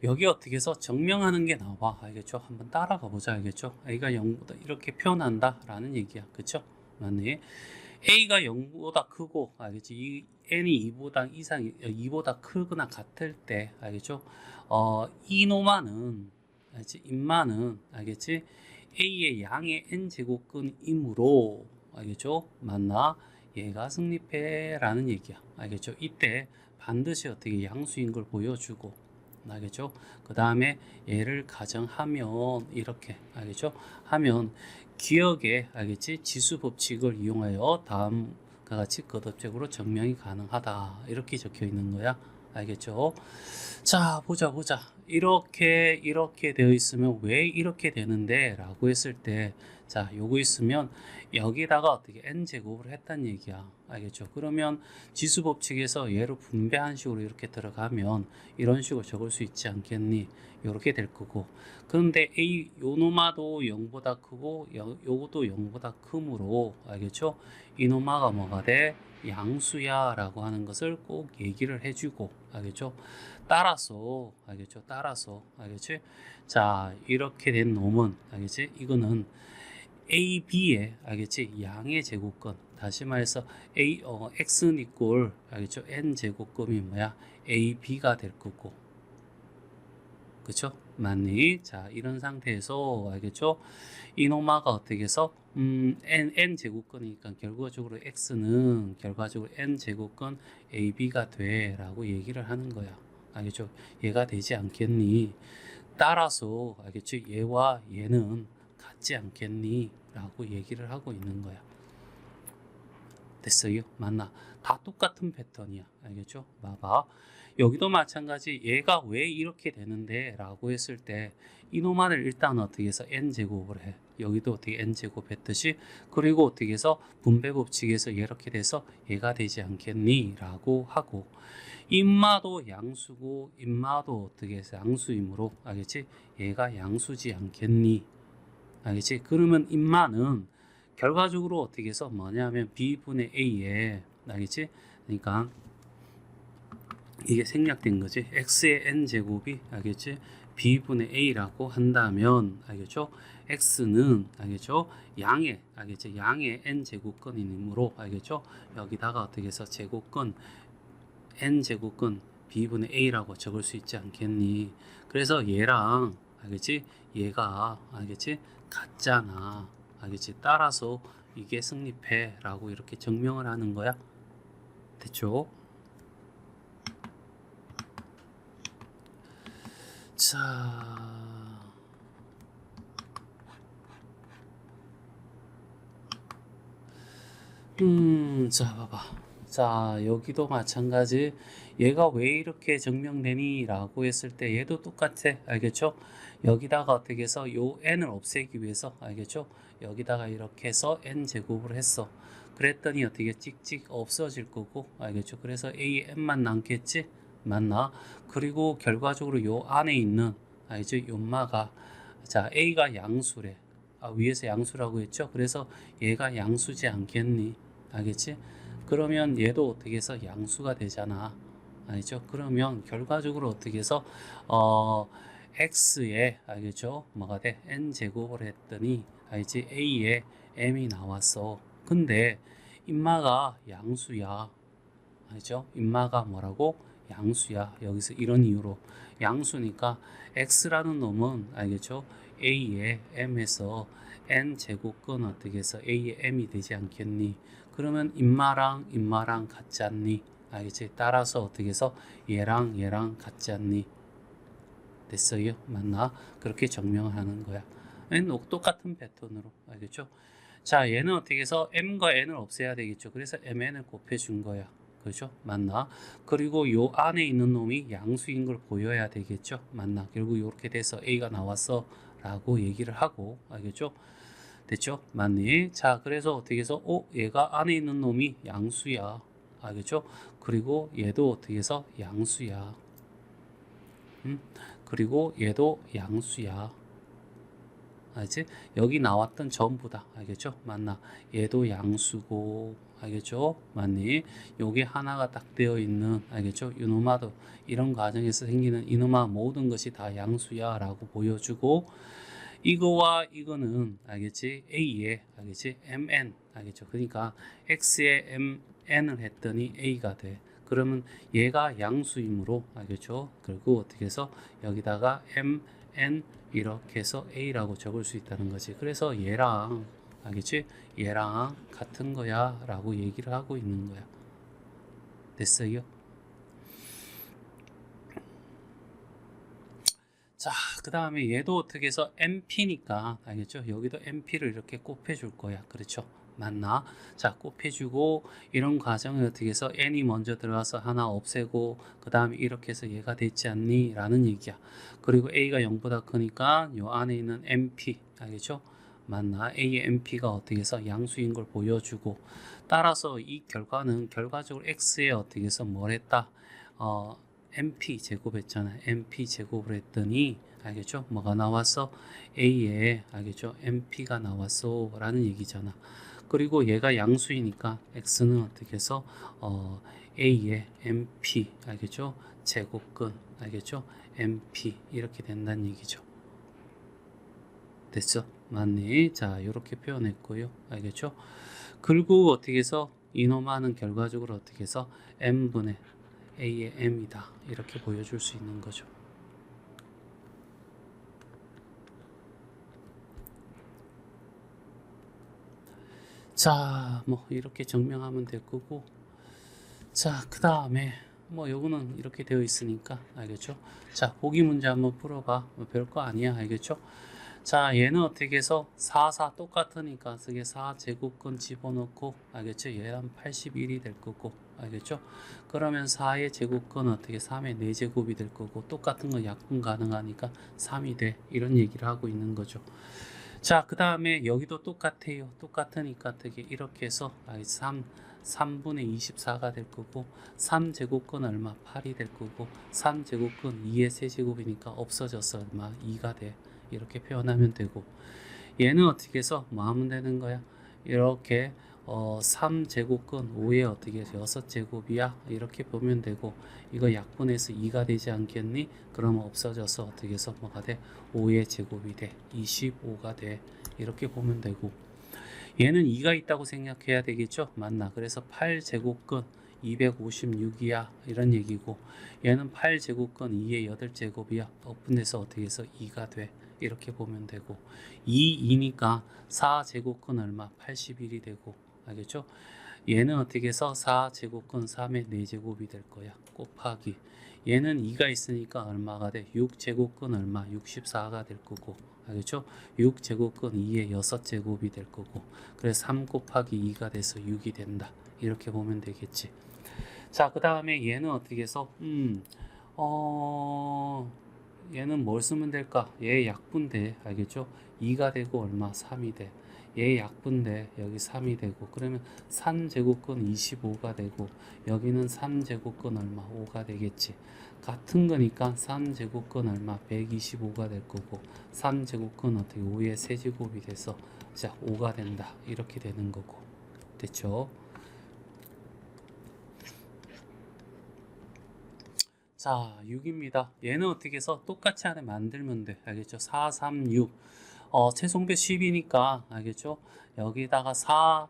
여기 어떻게 해서 정명하는 게 나와, 알겠죠? 한번 따라가 보자, 알겠죠? A가 0보다 이렇게 표현한다 라는 얘기야, 그쵸? 맞네. A가 0보다 크고, 알겠지? N이 2보다 이상, 2보다 크거나 같을 때, 알겠죠? 이노마는, 알겠지? 인마는, 알겠지? A의 양의 N제곱근이므로, 알겠죠? 맞나? 얘가 승립해 라는 얘기야, 알겠죠? 이때 반드시 어떻게 양수인 걸 보여주고, 알겠죠? 그 다음에 얘를 가정하면 이렇게, 알겠죠? 하면 기억에, 알겠지? 지수 법칙을 이용하여 다음과 같이 거듭적으로 증명이 가능하다 이렇게 적혀 있는 거야, 알겠죠? 자, 보자. 이렇게 되어 있으면 왜 이렇게 되는데 라고 했을 때, 자, 요거 있으면 여기다가 어떻게 n제곱을 했단 얘기야, 알겠죠? 그러면 지수 법칙에서 얘를 분배한 식으로 이렇게 들어가면 이런 식으로 적을 수 있지 않겠니? 이렇게 될 거고, 그런데 A 요노마도 0보다 크고 요것도 0보다 크므로, 알겠죠? 이노마가 뭐가 돼? 양수야 라고 하는 것을 꼭 얘기를 해주고, 알겠죠? 따라서, 알겠죠? 알겠지? 자, 이렇게 된 놈은, 알겠지? 이거는 A, B의, 알겠지? 양의 제곱근, 다시 말해서 x는 이꼴, 알겠죠? n 제곱근이 뭐야? A, B가 될 거고, 그쵸? 맞니? 자, 이런 상태에서, 알겠죠? 이노마가 어떻게 해서 n 제곱근이니까 결과적으로 x는 결과적으로 n 제곱근 ab가 돼 라고 얘기를 하는 거야, 알겠죠? 얘가 되지 않겠니? 따라서, 알겠죠? 얘와 얘는 같지 않겠니? 라고 얘기를 하고 있는 거야. 됐어요? 맞나? 다 똑같은 패턴이야, 알겠죠? 봐봐, 여기도 마찬가지. 얘가 왜 이렇게 되는데 라고 했을 때 이놈만을 일단 어떻게 해서 n제곱을 해. 여기도 어떻게 n제곱 했듯이, 그리고 어떻게 해서 분배 법칙에서 이렇게 돼서 얘가 되지 않겠니? 라고 하고, 인마도 양수고 인마도 어떻게 해서 양수이므로, 알겠지? 얘가 양수지 않겠니? 알겠지? 그러면 인마는 결과적으로 어떻게 해서 뭐냐면 B분의 A에, 알겠지? 그러니까 이게 생략된 거지. x의 n제곱이, 알겠지? b분의 a라고 한다면, 알겠죠? x는, 알겠죠? 양의, 알겠죠? 양의 n제곱근이므로, 알겠죠? 여기다가 어떻게 해서 제곱근 n제곱근 b분의 a라고 적을 수 있지 않겠니? 그래서 얘랑, 알겠지? 얘가, 알겠지? 같잖아, 알겠지? 따라서 이게 승립해 라고 이렇게 증명을 하는 거야. 됐죠? 자, 자, 봐봐. 자, 여기도 마찬가지. 얘가 왜 이렇게 증명되니? 라고 했을 때 얘도 똑같아. 알겠죠? 여기다가 어떻게 해서 요 n을 없애기 위해서, 알겠죠? 여기다가 이렇게 해서 n제곱을 했어. 그랬더니 어떻게 찍찍 없어질 거고, 알겠죠? 그래서 a n만 남겠지? 맞나? 그리고 결과적으로 요 안에 있는, 알죠? 요마가, 자, a가 양수래. 위에서 양수라고 했죠? 그래서 얘가 양수지 않겠니? 알겠지? 그러면 얘도 어떻게 해서 양수가 되잖아, 알죠? 그러면 결과적으로 어떻게 해서 x에, 알겠죠? 뭐가 돼? n제곱을 했더니, 알지? a에 m이 나왔어. 근데 인마가 양수야, 알죠? 인마가 뭐라고? 양수야. 여기서 이런 이유로 양수니까 x라는 놈은, 알겠죠? a의 m에서 n 제곱근 어떻게 해서 a의 m이 되지 않겠니? 그러면 인마랑 같지 않니? 알겠지? 따라서 어떻게 해서 얘랑 같지 않니? 됐어요? 맞나? 그렇게 증명을 하는 거야. 똑같은 패턴으로, 알겠죠? 자, 얘는 어떻게 해서 m과 n을 없애야 되겠죠? 그래서 mn을 곱해준 거야. 그렇죠? 맞나? 그리고 요 안에 있는 놈이 양수인 걸 보여야 되겠죠? 맞나? 결국 이렇게 돼서 a가 나왔어 라고 얘기를 하고, 알겠죠? 됐죠? 맞니? 자, 그래서 어떻게 해서 얘가 안에 있는 놈이 양수야, 알겠죠? 그리고 얘도 어떻게 해서 양수야. 그리고 얘도 양수야. 알지? 여기 나왔던 전부 다 알겠죠? 맞나? 얘도 양수고 알겠죠? 맞니? 요게 하나가 딱 되어 있는 알겠죠? 이놈아도 이런 과정에서 생기는 이놈아 모든 것이 다 양수야 라고 보여주고, 이거와 이거는 알겠지? A에 알겠지? MN 알겠죠? 그러니까 X에 MN을 했더니 A가 돼. 그러면 얘가 양수이므로 알겠죠? 그리고 어떻게 해서 여기다가 MN 이렇게 해서 A라고 적을 수 있다는 거지. 그래서 얘랑 알겠지? 얘랑 같은 거야 라고 얘기를 하고 있는 거야. 됐어요? 자, 그 다음에 얘도 어떻게 해서 MP니까 알겠죠? 여기도 MP를 이렇게 곱해줄 거야. 그렇죠? 맞나? 자, 곱해주고 이런 과정을 어떻게 해서 n이 먼저 들어가서 하나 없애고 그 다음에 이렇게 해서 얘가 됐지 않니? 라는 얘기야. 그리고 a가 0보다 크니까 요 안에 있는 MP 알겠죠? 맞나? a의 MP가 어떻게 해서 양수인 걸 보여주고, 따라서 이 결과는 결과적으로 x에 어떻게 해서 뭘 했다? MP 제곱했잖아요. MP 제곱을 했더니 알겠죠? 뭐가 나왔어? A에 알겠죠? MP가 나왔어 라는 얘기잖아. 그리고 얘가 양수이니까 X는 어떻게 해서 A에 MP 알겠죠? 제곱근 알겠죠? MP 이렇게 된다는 얘기죠. 됐어? 맞니? 자, 이렇게 표현했고요. 알겠죠? 그리고 어떻게 해서 이놈하는 결과적으로 어떻게 해서 M분의 A의 M이다 이렇게 보여줄 수 있는 거죠. 자, 뭐 이렇게 증명하면 될 거고, 자, 그 다음에 뭐 요거는 이렇게 되어 있으니까 알겠죠? 자, 보기 문제 한번 풀어봐. 뭐 별거 아니야. 알겠죠? 자, 얘는 어떻게 해서 4, 4 똑같으니까 그게 4 제곱근 집어넣고 알겠죠? 얘는 81이 될 거고 알겠죠? 그러면 4의 제곱근 어떻게 3의 4제곱이 될 거고, 똑같은 거 약분 가능하니까 3이 돼 이런 얘기를 하고 있는 거죠. 자, 그 다음에 여기도 똑같아요. 똑같으니까 되게 이렇게 해서 3분의 24가 될 거고, 3제곱근 얼마? 8이 될 거고, 3제곱근 2의 세제곱이니까 없어져서 얼마? 2가 돼. 이렇게 표현하면 되고, 얘는 어떻게 해서 뭐 하면 되는 거야? 이렇게 3제곱근 5에 어떻게 해서 6제곱이야? 이렇게 보면 되고, 이거 약분해서 2가 되지 않겠니? 그러면 없어져서 어떻게 해서 뭐가 돼? 5의 제곱이 돼. 25가 돼. 이렇게 보면 되고, 얘는 2가 있다고 생각해야 되겠죠? 맞나? 그래서 8제곱근 256이야 이런 얘기고, 얘는 8제곱근 2의 8제곱이야 오픈해서 어떻게 해서 2가 돼 이렇게 보면 되고, 2니까 4제곱근 얼마? 81이 되고 알겠죠? 얘는 어떻게 해서 4제곱근 3의 4제곱이 될 거야 곱하기, 얘는 2가 있으니까 얼마가 돼? 6제곱근 얼마? 64가 될 거고 알겠죠? 6제곱근 2의 6제곱이 될 거고, 그래서 3 곱하기 2가 돼서 6이 된다 이렇게 보면 되겠지. 자, 그 다음에 얘는 어떻게 해서 얘는 뭘 쓰면 될까? 얘 약분돼 알겠죠? 2가 되고 얼마? 3이 돼. 얘 약분돼 여기 3이 되고, 그러면 3제곱근 25가 되고, 여기는 3제곱근 얼마? 5가 되겠지. 같은 거니까 3제곱근 얼마? 125가 될 거고, 3제곱근 어떻게 5의 세제곱이 돼서 자 5가 된다 이렇게 되는 거고. 됐죠? 자, 6입니다. 얘는 어떻게 해서 똑같이 안에 만들면 돼. 알겠죠? 4, 3, 6. 최종배 10이니까, 알겠죠? 여기다가 4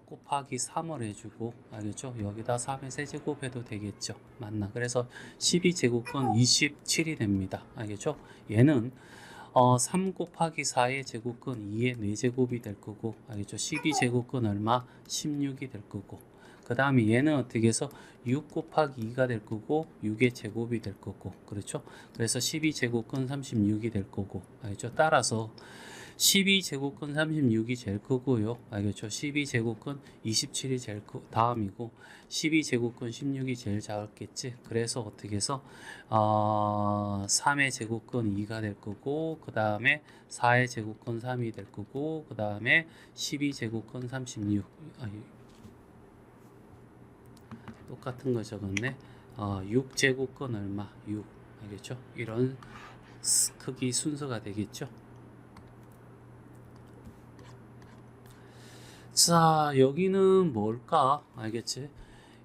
곱하기 3을 해주고, 알겠죠? 여기다 3의 세제곱 해도 되겠죠? 맞나? 그래서 12제곱은 27이 됩니다. 알겠죠? 얘는 3 곱하기 4의 제곱근 2의 4제곱이 될 거고, 알겠죠? 12제곱근 얼마? 16이 될 거고, 그 다음에 얘는 어떻게 해서 6 곱하기 2가 될 거고, 6의 제곱이 될 거고, 그렇죠? 그래서 12제곱근 36이 될 거고, 알겠죠? 따라서 12제곱근 36이 제일 크고요. 알겠죠? 12제곱근 27이 제일 다음이고, 12제곱근 16이 제일 작았겠지. 그래서 어떻게 해서 3의 제곱근 2가 될 거고, 그 다음에 4의 제곱근 3이 될 거고, 그 다음에 12제곱근 36. 똑같은 거 적었네. 6제곱근 얼마? 6. 알겠죠? 이런 크기 순서가 되겠죠? 자, 여기는 뭘까? 알겠지?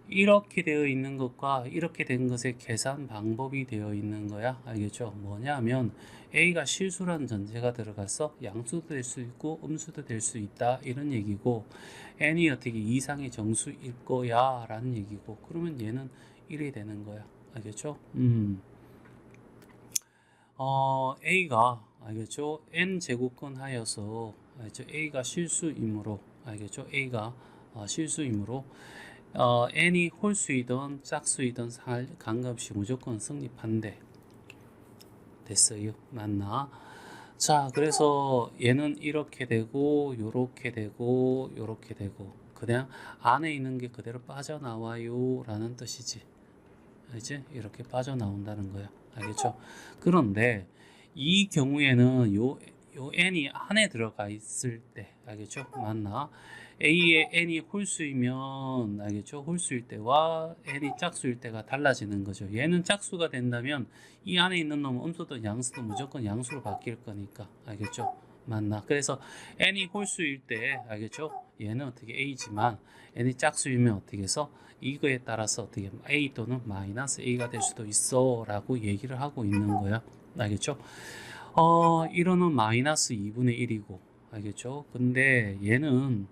이렇게 되어 있는 것과 이렇게 된 것의 계산 방법이 되어 있는 거야. 알겠죠? 뭐냐면 A가 실수라는 전제가 들어가서 양수도 될 수 있고 음수도 될 수 있다 이런 얘기고, n이 어떻게 이상의 정수일 거야 라는 얘기고, 그러면 얘는 1이 되는 거야. 알겠죠? A가 알겠죠? n 제곱근 하여서 알겠죠? A가 실수이므로 알겠죠? A가 실수이므로 n이 홀수이든 짝수이든 상관없이 무조건 성립한대. 됐어요? 맞나? 자, 그래서 얘는 이렇게 되고 요렇게 되고 요렇게 되고 그냥 안에 있는 게 그대로 빠져나와요 라는 뜻이지. 알지? 이렇게 빠져나온다는 거야. 알겠죠? 그런데 이 경우에는 요 n이 안에 들어가 있을 때, 알겠죠? 맞나? A의 n이 홀수이면, 알겠죠? 홀수일 때와 n이 짝수일 때가 달라지는 거죠. 얘는 짝수가 된다면 이 안에 있는 놈은 음수든 양수든 무조건 양수로 바뀔 거니까. 알겠죠? 맞나? 그래서 n이 홀수일 때, 알겠죠? 얘는 어떻게 A지만 n이 짝수이면 어떻게 해서 이거에 따라서 어떻게 A 또는 마이너스 A가 될 수도 있어 라고 얘기를 하고 있는 거야. 알겠죠? 1호는 마이너스 2분의 1이고, 알겠죠? 근데 얘는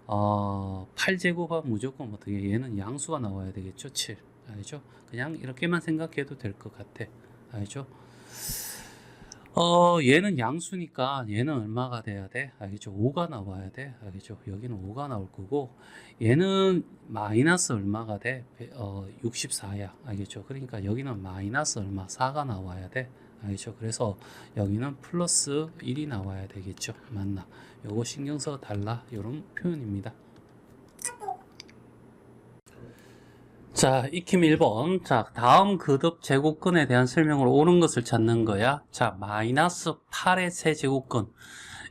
8제곱하면 무조건 어떻게 얘는 양수가 나와야 되겠죠? 7. 알겠죠? 그냥 이렇게만 생각해도 될 것 같아. 알겠죠? 얘는 양수니까 얘는 얼마가 돼야 돼? 알겠죠? 5가 나와야 돼. 알겠죠? 여기는 5가 나올 거고, 얘는 마이너스 얼마가 돼? 64야. 알겠죠? 그러니까 여기는 마이너스 얼마? 4가 나와야 돼. 알겠죠? 그래서 여기는 플러스 1이 나와야 되겠죠? 맞나? 요거 신경 써 달라. 이런 표현입니다. 자, 익힘 1번. 자, 다음 그듭 제곱근에 대한 설명으로 옳은 것을 찾는 거야. 자, 마이너스 8의 세제곱근.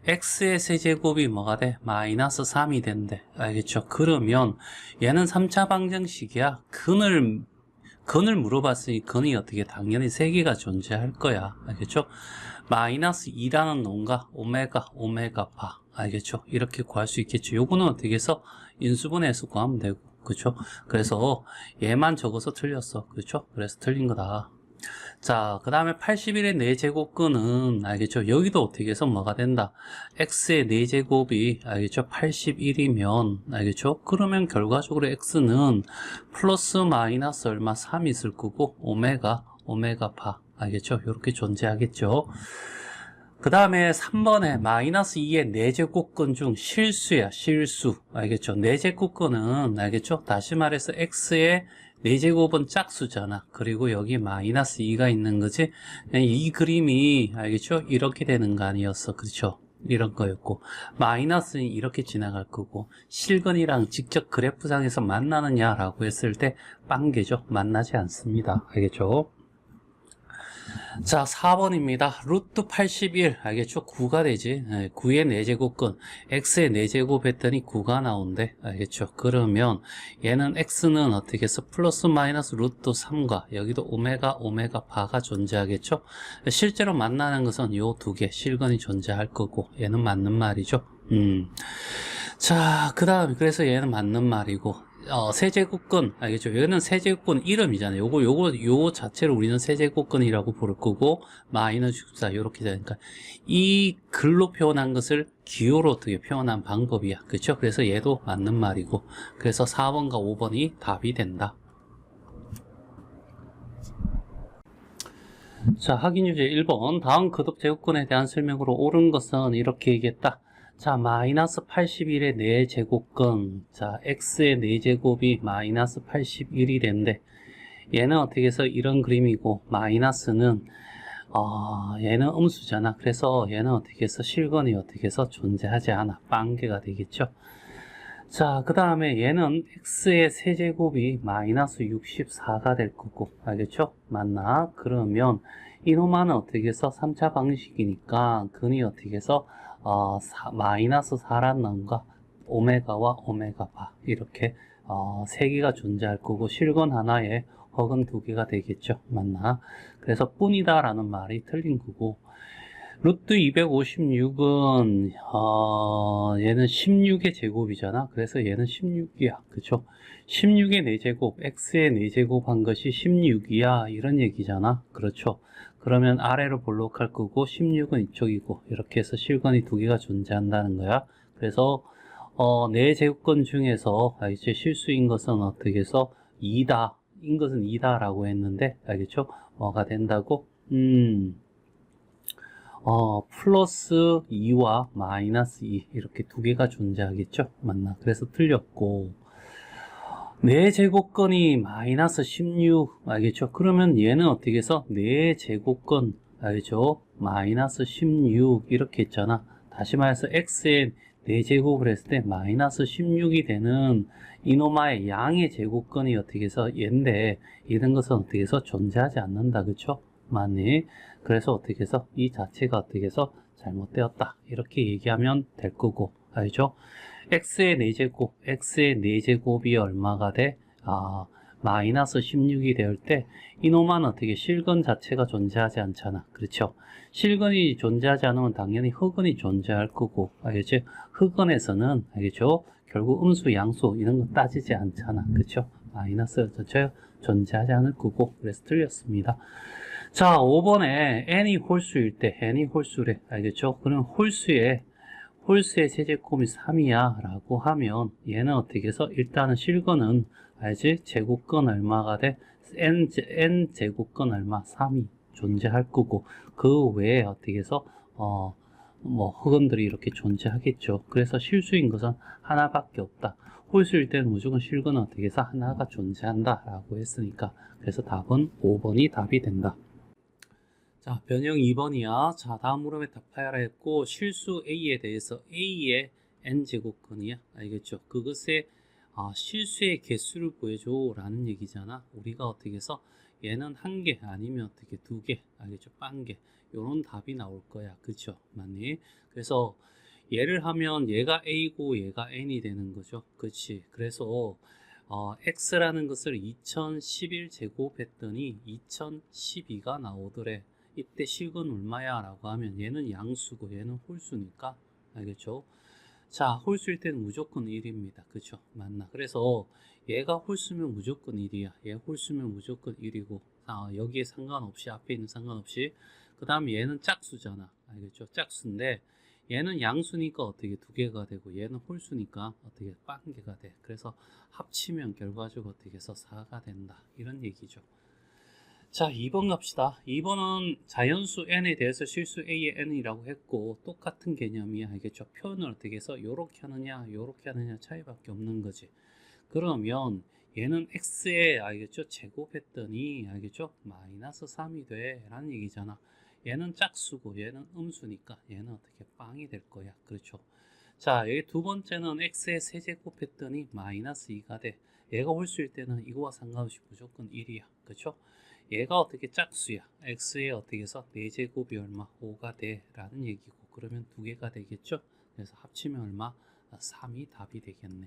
x의 세제곱이 뭐가 돼? 마이너스 3이 된대. 알겠죠? 그러면 얘는 3차 방정식이야. 근을 물어봤으니 근이 어떻게 당연히 3개가 존재할 거야. 알겠죠? 마이너스 2라는 놈과 오메가, 알겠죠? 이렇게 구할 수 있겠죠. 요거는 어떻게 해서 인수분해해서 구하면 되고, 그렇죠? 그래서 얘만 적어서 틀렸어. 그렇죠? 그래서 틀린 거다. 자, 그 다음에 81의 4제곱근은, 알겠죠? 여기도 어떻게 해서 뭐가 된다? x의 4제곱이, 알겠죠? 81이면, 알겠죠? 그러면 결과적으로 x는 플러스 마이너스 얼마 3 있을 거고, 오메가, 알겠죠? 이렇게 존재하겠죠? 그 다음에 3번에 마이너스 2의 4제곱근 중 실수야, 실수. 알겠죠? 4제곱근은, 알겠죠? 다시 말해서 x의 4제곱은 짝수잖아. 그리고 여기 마이너스 2가 있는 거지. 이 그림이, 알겠죠? 이렇게 되는 거 아니었어. 그렇죠? 이런 거였고, 마이너스는 이렇게 지나갈 거고, 실근이랑 직접 그래프상에서 만나느냐라고 했을 때, 빵개죠? 만나지 않습니다. 알겠죠? 자, 4번입니다. 루트 81, 알겠죠? 9가 되지. 9의 4제곱근, x의 4제곱 했더니 9가 나온대. 알겠죠? 그러면 얘는 x는 어떻게 해서 플러스 마이너스 루트 3과 여기도 오메가, 존재하겠죠? 실제로 만나는 것은 요 두 개, 실근이 존재할 거고, 얘는 맞는 말이죠. 자, 그 다음, 그래서 얘는 맞는 말이고, 세제곱근, 알겠죠? 얘는 세제곱근 이름이잖아요. 요 자체를 우리는 세제곱근이라고 부를 거고, 마이너스 64, 요렇게 되니까. 이 글로 표현한 것을 기호로 어떻게 표현한 방법이야. 그쵸? 그래서 얘도 맞는 말이고, 그래서 4번과 5번이 답이 된다. 자, 확인 유제 1번. 다음 그듭 제곱근에 대한 설명으로 옳은 것은 이렇게 얘기했다. 자, 마이너스 81의 4제곱근. 자, x의 4제곱이 마이너스 81이 된대. 얘는 어떻게 해서 이런 그림이고, 마이너스는, 얘는 음수잖아. 그래서 얘는 어떻게 해서 실근이 어떻게 해서 존재하지 않아. 빵개가 되겠죠. 자, 그 다음에 얘는 x의 세제곱이 마이너스 64가 될 거고, 알겠죠? 맞나? 그러면 이놈만은 어떻게 해서 3차 방식이니까 근이 어떻게 해서 마이너스 4란 놈과 오메가와 오메가바 이렇게 3개가 존재할 거고, 실근 하나에 허근 2개가 되겠죠. 맞나? 그래서 뿐이다 라는 말이 틀린 거고, 루트 256은 얘는 16의 제곱이잖아. 그래서 얘는 16이야. 그쵸? 16의 4제곱, x의 4제곱 한 것이 16이야. 이런 얘기잖아. 그렇죠? 그러면 아래로 볼록할 거고 16은 이쪽이고 이렇게 해서 실근이 두 개가 존재한다는 거야. 그래서 4제곱권 중에서 이제 실수인 것은 어떻게 해서 2다. 인 것은 2다 라고 했는데 알겠죠? 뭐가 된다고? 플러스 2와 마이너스 2 이렇게 두 개가 존재하겠죠? 맞나? 그래서 틀렸고 4제곱권이 마이너스 16 알겠죠? 그러면 얘는 어떻게 해서 4제곱권 알겠죠? 마이너스 16 이렇게 했잖아. 다시 말해서 x의 4제곱을 했을 때 마이너스 16이 되는 이노마의 양의 제곱권이 어떻게 해서 얘인데 이런 것은 어떻게 해서 존재하지 않는다. 그쵸? 맞니? 그래서 어떻게 해서 이 자체가 어떻게 해서 잘못되었다. 이렇게 얘기하면 될 거고. 알죠? x의 4제곱, x의 4제곱이 얼마가 돼? 마이너스 16이 될 때 이놈은 어떻게 실근 자체가 존재하지 않잖아. 그렇죠? 실근이 존재하지 않으면 당연히 흑은이 존재할 거고. 알겠지? 흑은에서는 알겠죠? 결국 음수, 양수 이런 거 따지지 않잖아. 그렇죠? 마이너스 자체가 존재하지 않을 거고. 그래서 틀렸습니다. 자, 5번에 n이 홀수일 때 n이 홀수래. 알겠죠? 그럼 홀수의 세제곱이 3이야 라고 하면 얘는 어떻게 해서 일단은 실근은 알지? 제곱근 얼마가 돼? n 제곱근 얼마? 3이 존재할 거고 그 외에 어떻게 해서 흑은들이 이렇게 존재하겠죠. 그래서 실수인 것은 하나밖에 없다. 홀수일 때는 무조건 실근은 어떻게 해서 하나가 존재한다 라고 했으니까 그래서 답은 5번이 답이 된다. 자, 변형 2번이야. 자, 다음 물음에 답하여라 했고, 실수 A에 대해서 A의 n제곱근이야. 알겠죠? 그것의 실수의 개수를 구해줘 라는 얘기잖아. 우리가 어떻게 해서 얘는 한 개 아니면 어떻게 두 개, 알겠죠? 빤 개. 요런 답이 나올 거야. 그쵸? 맞니? 그래서 얘를 하면 얘가 A고 얘가 N이 되는 거죠. 그치? 그래서 X라는 것을 2011 제곱했더니 2012가 나오더래. 이때 실근 얼마야 라고 하면 얘는 양수고 얘는 홀수니까 알겠죠? 자, 홀수일 때는 무조건 1입니다. 그쵸? 맞나? 그래서 얘가 홀수면 무조건 1이야. 얘 홀수면 무조건 1이고 여기에 상관없이 앞에 있는 상관없이 그 다음에 얘는 짝수잖아. 알겠죠? 짝수인데 얘는 양수니까 어떻게 두 개가 되고 얘는 홀수니까 어떻게 빤 개가 돼. 그래서 합치면 결과적으로 어떻게 해서 4가 된다. 이런 얘기죠. 자, 2번 갑시다. 2번은 자연수 n에 대해서 실수 a의 n이라고 했고 똑같은 개념이야. 알겠죠? 표현을 어떻게 해서 요렇게 하느냐 요렇게 하느냐 차이밖에 없는 거지. 그러면 얘는 x에 알겠죠? 제곱했더니 알겠죠? 마이너스 3이 돼 라는 얘기잖아. 얘는 짝수고 얘는 음수니까 얘는 어떻게 빵이 될 거야. 그렇죠? 자, 여기 두 번째는 x에 세제곱했더니 마이너스 2가 돼. 얘가 홀수일 때는 이거와 상관없이 무조건 1이야. 그렇죠? 얘가 어떻게 짝수야. x에 어떻게 해서 4제곱이 얼마? 5가 돼 라는 얘기고 그러면 두 개가 되겠죠? 그래서 합치면 얼마? 3이 답이 되겠네.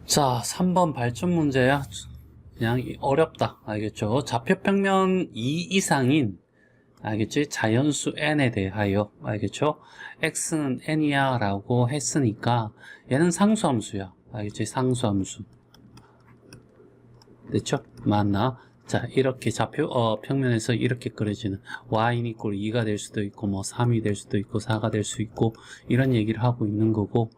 자, 3번 발전 문제야. 그냥 어렵다. 알겠죠? 좌표평면 2 이상인 알겠지? 자연수 n에 대하여 알겠죠? x는 n이야 라고 했으니까 얘는 상수함수야. 알겠지? 상수함수. 됐죠? 맞나? 자, 이렇게 좌표 평면에서 이렇게 그려지는 y는 이꼴 2가 될 수도 있고 뭐 3이 될 수도 있고 4가 될 수 있고 이런 얘기를 하고 있는 거고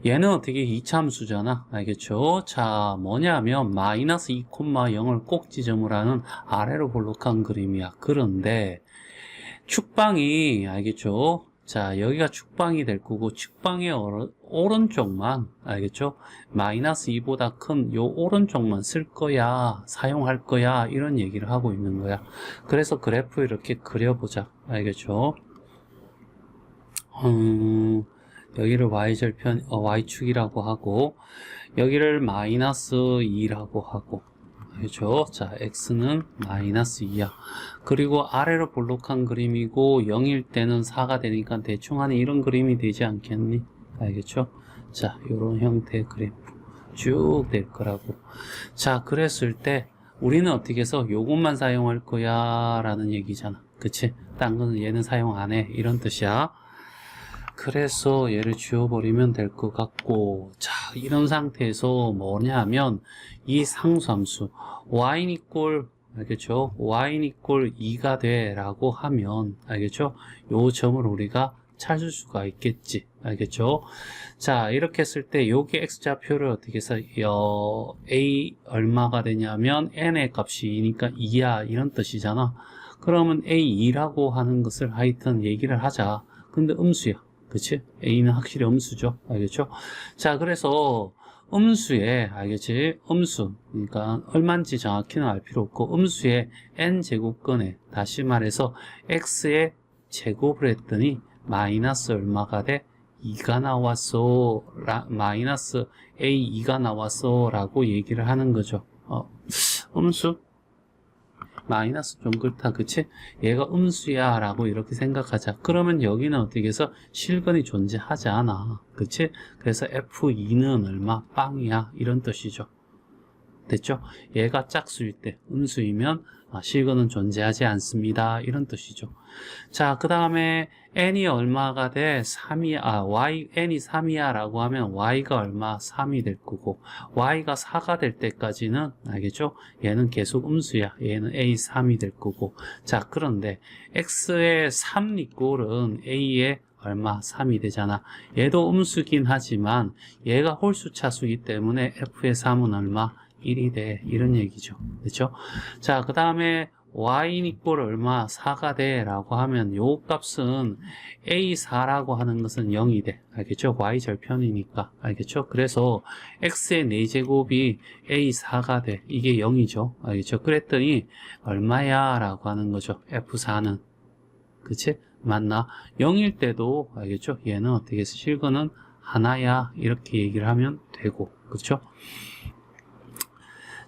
얘는 어떻게 이차함수잖아. 알겠죠? 자, 뭐냐면 마이너스 2,0을 꼭 지점으로 하는 아래로 볼록한 그림이야. 그런데 축방이 알겠죠? 자, 여기가 축방이 될 거고 축방의 오른쪽만 알겠죠? 마이너스 2보다 큰 요 오른쪽만 쓸 거야, 사용할 거야 이런 얘기를 하고 있는 거야. 그래서 그래프 이렇게 그려보자. 알겠죠? 여기를 y절편 y축이라고 하고 여기를 마이너스 2라고 하고 그렇죠? 자, x는 마이너스 2야. 그리고 아래로 볼록한 그림이고 0일 때는 4가 되니까 대충 하는 이런 그림이 되지 않겠니? 알겠죠? 자, 요런 형태의 그래프 쭉 될 거라고. 자, 그랬을 때 우리는 어떻게 해서 요것만 사용할 거야 라는 얘기잖아. 그치? 딴 거는 얘는 사용 안 해. 이런 뜻이야. 그래서 얘를 지워버리면 될 것 같고, 자, 이런 상태에서 뭐냐 하면, 이 상수함수, y 이꼴, 알겠죠? y 이꼴 2가 돼 라고 하면, 알겠죠? 요 점을 우리가 찾을 수가 있겠지. 알겠죠? 자, 이렇게 했을 때, 여기 x좌표를 어떻게 해서, a 얼마가 되냐면, n의 값이 2니까 2야. 이런 뜻이잖아. 그러면 a2라고 하는 것을 하여튼 얘기를 하자. 근데 음수야. 그치? A는 확실히 음수죠. 알겠죠? 자, 그래서 음수에, 알겠지? 음수. 그러니까 얼마인지 정확히는 알 필요 없고, 음수의 n제곱근에, 다시 말해서 x의 제곱을 했더니, 마이너스 얼마가 돼? 2가 나왔어. 마이너스 A2가 나왔어. 라고 얘기를 하는 거죠. 음수? 마이너스 좀 그렇다, 그치? 얘가 음수야 라고 이렇게 생각하자. 그러면 여기는 어떻게 해서 실근이 존재하지 않아, 그치? 그래서 F2는 얼마? 빵이야, 이런 뜻이죠. 됐죠? 얘가 짝수일 때 음수이면 실근은 존재하지 않습니다, 이런 뜻이죠. 자, 그 다음에 n이 얼마가 돼? 3이야. n이 3이야 라고 하면 y가 얼마? 3이 될 거고, y가 4가 될 때까지는, 알겠죠? 얘는 계속 음수야. 얘는 a3이 될 거고. 자, 그런데 x의 3 이꼴은 a의 얼마? 3이 되잖아. 얘도 음수긴 하지만 얘가 홀수 차수이기 때문에 f의 3은 얼마? 1이 돼. 이런 얘기죠. 그렇죠? 자, 그 다음에 y 이꼴 얼마? 4가 돼 라고 하면 요 값은 a4라고 하는 것은 0이 돼. 알겠죠? y 절편이니까. 알겠죠? 그래서 x의 4제곱이 a4가 돼. 이게 0이죠. 알겠죠? 그랬더니 얼마야? 라고 하는 거죠. f4는. 그치? 맞나? 0일 때도, 알겠죠? 얘는 어떻게 해서 실근은 하나야. 이렇게 얘기를 하면 되고. 그렇죠?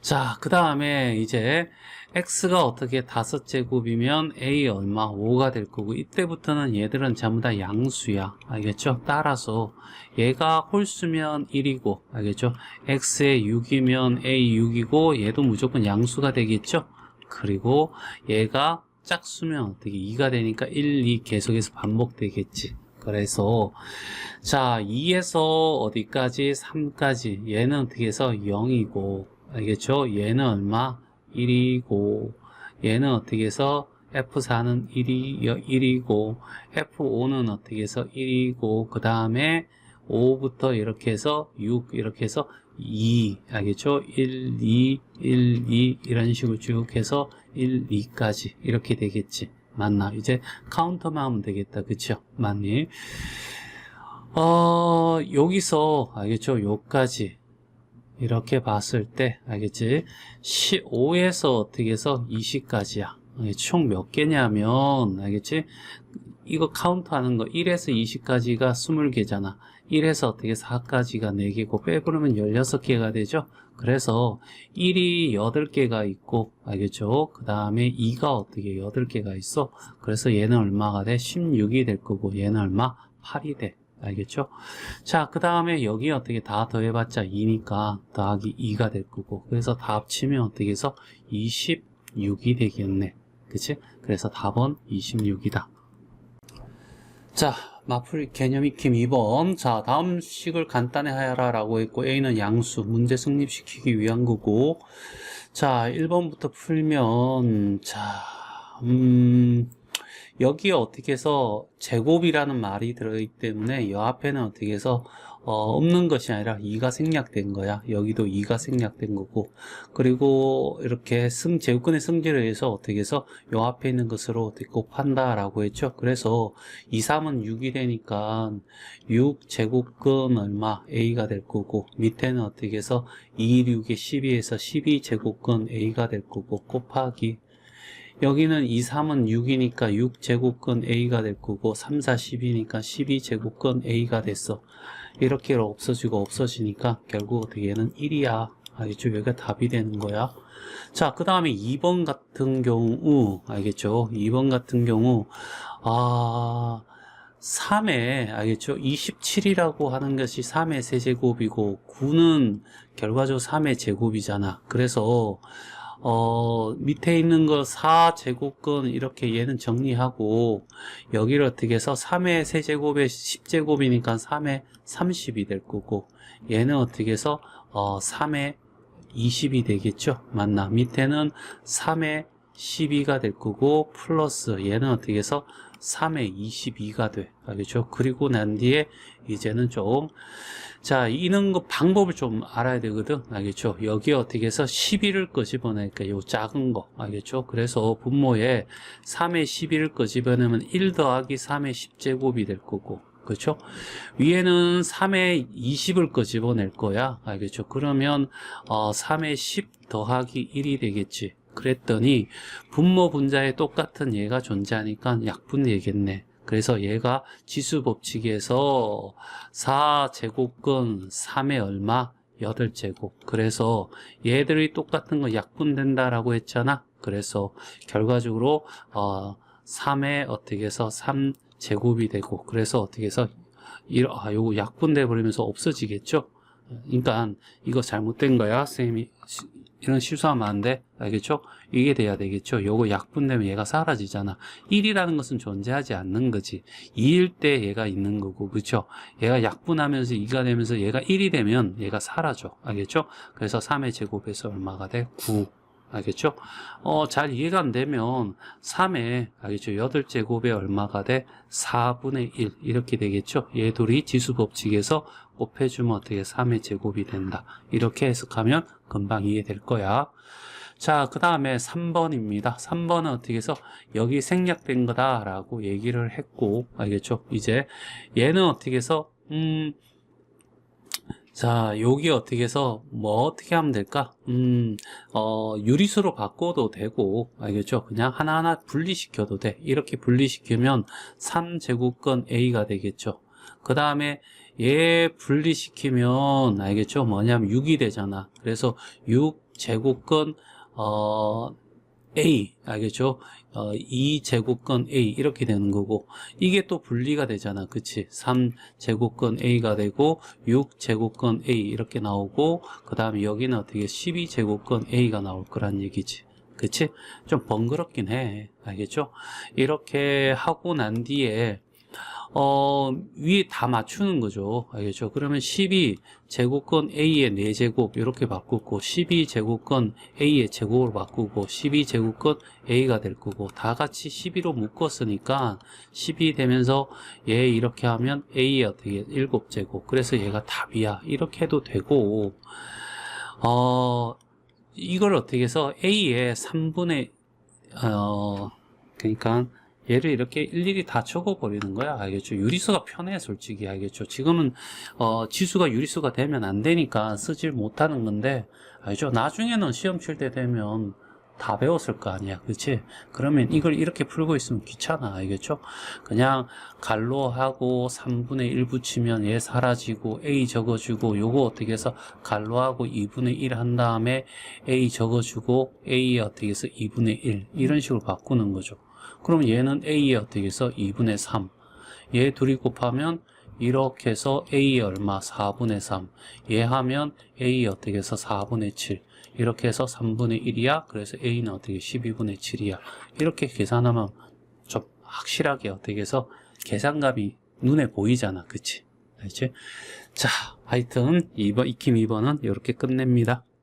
자, 그 다음에 이제 x가 어떻게 5제곱이면 a 얼마? 5가 될 거고, 이때부터는 얘들은 전부 다 양수야. 알겠죠? 따라서 얘가 홀수면 1이고, 알겠죠? x에 6이면 a 6이고, 얘도 무조건 양수가 되겠죠? 그리고 얘가 짝수면 어떻게 2가 되니까 1, 2 계속해서 반복되겠지. 그래서 자, 2에서 어디까지? 3까지. 얘는 어떻게 해서 0이고, 알겠죠? 얘는 얼마? 1이고, 얘는 어떻게 해서 F4는 1이고, F5는 어떻게 해서 1이고, 그 다음에 5부터 이렇게 해서 6, 이렇게 해서 2, 알겠죠? 1, 2, 1, 2, 이런 식으로 쭉 해서 1, 2까지. 이렇게 되겠지. 맞나? 이제 카운터만 하면 되겠다. 그쵸? 맞니? 여기서, 알겠죠? 요까지. 이렇게 봤을 때, 알겠지? 5에서 어떻게 해서 20까지야. 총 몇 개냐면, 알겠지? 이거 카운트 하는 거, 1에서 20까지가 20개잖아. 1에서 어떻게 4까지가 4개고, 빼버리면 16개가 되죠? 그래서 1이 8개가 있고, 알겠죠? 그 다음에 2가 어떻게 8개가 있어? 그래서 얘는 얼마가 돼? 16이 될 거고, 얘는 얼마? 8이 돼. 알겠죠? 자, 그 다음에 여기 어떻게 다 더해봤자 2니까 더하기 2가 될 거고, 그래서 다 합치면 어떻게 해서 26이 되겠네. 그치? 그래서 답은 26이다. 자, 마풀 개념 익힘 2번. 자, 다음 식을 간단히 하여라 라고 했고, A는 양수, 문제 성립시키기 위한 거고, 자, 1번부터 풀면, 자, 여기에 어떻게 해서 제곱이라는 말이 들어있기 때문에 이 앞에는 어떻게 해서 없는 것이 아니라 2가 생략된 거야. 여기도 2가 생략된 거고, 그리고 이렇게 제곱근의 승질에 의해서 어떻게 해서 이 앞에 있는 것으로 어떻게 곱한다 라고 했죠. 그래서 2, 3은 6이 되니까 6 제곱근 얼마? A가 될 거고, 밑에는 어떻게 해서 2, 6에 12에서 12 제곱근 A가 될 거고, 곱하기 여기는 2, 3은 6이니까 6제곱근 A가 될 거고, 3, 4, 10이니까 12제곱근 A가 됐어. 이렇게 없어지고 없어지니까 결국 어떻게 얘는 1이야. 알겠죠? 여기가 답이 되는 거야. 자, 그 다음에 2번 같은 경우, 알겠죠? 2번 같은 경우, 3에, 알겠죠? 27이라고 하는 것이 3의 세제곱이고, 9는 결과적으로 3의 제곱이잖아. 그래서, 밑에 있는 거 4제곱근 이렇게 얘는 정리하고 여기를 어떻게 해서 3의 세제곱에 10제곱이니까 3의 30이 될 거고 얘는 어떻게 해서 3의 20이 되겠죠. 맞나? 밑에는 3의 12가 될 거고 플러스 얘는 어떻게 해서 3의 22가 돼. 알겠죠? 그리고 난 뒤에 이제는 좀 자, 이는 거 방법을 좀 알아야 되거든. 알겠죠? 여기에 어떻게 해서 11을 끄집어내니까 요 작은 거. 알겠죠? 그래서 분모에 3의 11을 끄집어내면 1 더하기 3의 10제곱이 될 거고. 그렇죠? 위에는 3의 20을 끄집어낼 거야. 알겠죠? 그러면 3의 10 더하기 1이 되겠지. 그랬더니 분모 분자에 똑같은 얘가 존재하니까 약분되겠네. 그래서 얘가 지수 법칙에서 4제곱근 3의 얼마? 8제곱. 그래서 얘들이 똑같은 거 약분된다라고 했잖아. 그래서 결과적으로 3의 어떻게 해서 3제곱이 되고 그래서 어떻게 해서 요거 약분돼 버리면서 없어지겠죠. 그러니까 이거 잘못된 거야. 선생님이 이런 실수하면 안 돼. 알겠죠? 이게 돼야 되겠죠. 요거 약분되면 얘가 사라지잖아. 1이라는 것은 존재하지 않는 거지. 2일 때 얘가 있는 거고, 그렇죠? 얘가 약분하면서 2가 되면서 얘가 1이 되면 얘가 사라져. 알겠죠? 그래서 3의 제곱에서 얼마가 돼? 9. 알겠죠? 잘 이해가 안 되면 3의 알겠죠? 8제곱에 얼마가 돼? 4분의 1 이렇게 되겠죠? 얘 둘이 지수 법칙에서 곱해주면 어떻게 3의 제곱이 된다. 이렇게 해석하면 금방 이해될 거야. 자, 그 다음에 3번입니다. 3번은 어떻게 해서 여기 생략된 거다라고 얘기를 했고, 알겠죠? 이제 얘는 어떻게 해서 자, 여기 어떻게 해서 뭐 어떻게 하면 될까? 유리수로 바꿔도 되고, 알겠죠? 그냥 하나하나 분리시켜도 돼. 이렇게 분리시키면 3제곱근 A가 되겠죠. 그 다음에 얘 분리시키면 알겠죠? 뭐냐면 6이 되잖아. 그래서 6제곱근 A 알겠죠? 2제곱근 A 이렇게 되는 거고 이게 또 분리가 되잖아. 그치? 3제곱근 A가 되고 6제곱근 A 이렇게 나오고 그 다음에 여기는 어떻게 12제곱근 A가 나올 거란 얘기지. 그치? 좀 번거롭긴 해. 알겠죠? 이렇게 하고 난 뒤에 위에 다 맞추는 거죠. 알겠죠? 그러면 12제곱근 A의 4제곱 이렇게 바꾸고 12제곱근 A의 제곱으로 바꾸고 12제곱근 A가 될 거고 다 같이 12로 묶었으니까 12 되면서 얘 이렇게 하면 A의 어떻게 7제곱 그래서 얘가 답이야. 이렇게 해도 되고 이걸 어떻게 해서 A의 3분의 그러니까 얘를 이렇게 일일이 다 적어버리는 거야. 알겠죠? 유리수가 편해, 솔직히. 알겠죠? 지금은, 지수가 유리수가 되면 안 되니까 쓰질 못하는 건데, 알죠? 나중에는 시험 칠 때 되면 다 배웠을 거 아니야. 그치? 그러면 이걸 이렇게 풀고 있으면 귀찮아. 알겠죠? 그냥 갈로하고 3분의 1 붙이면 얘 사라지고 A 적어주고 요거 어떻게 해서 갈로하고 2분의 1 한 다음에 A 적어주고 A 어떻게 해서 2분의 1 이런 식으로 바꾸는 거죠. 그럼 얘는 A에 어떻게 해서 2분의 3. 얘 둘이 곱하면 이렇게 해서 A에 얼마? 4분의 3. 얘 하면 A에 어떻게 해서 4분의 7. 이렇게 해서 3분의 1이야. 그래서 A는 어떻게 12분의 7이야. 이렇게 계산하면 좀 확실하게 어떻게 해서 계산값이 눈에 보이잖아. 그치? 알지? 자, 하여튼 익힘 2번은 이렇게 끝냅니다.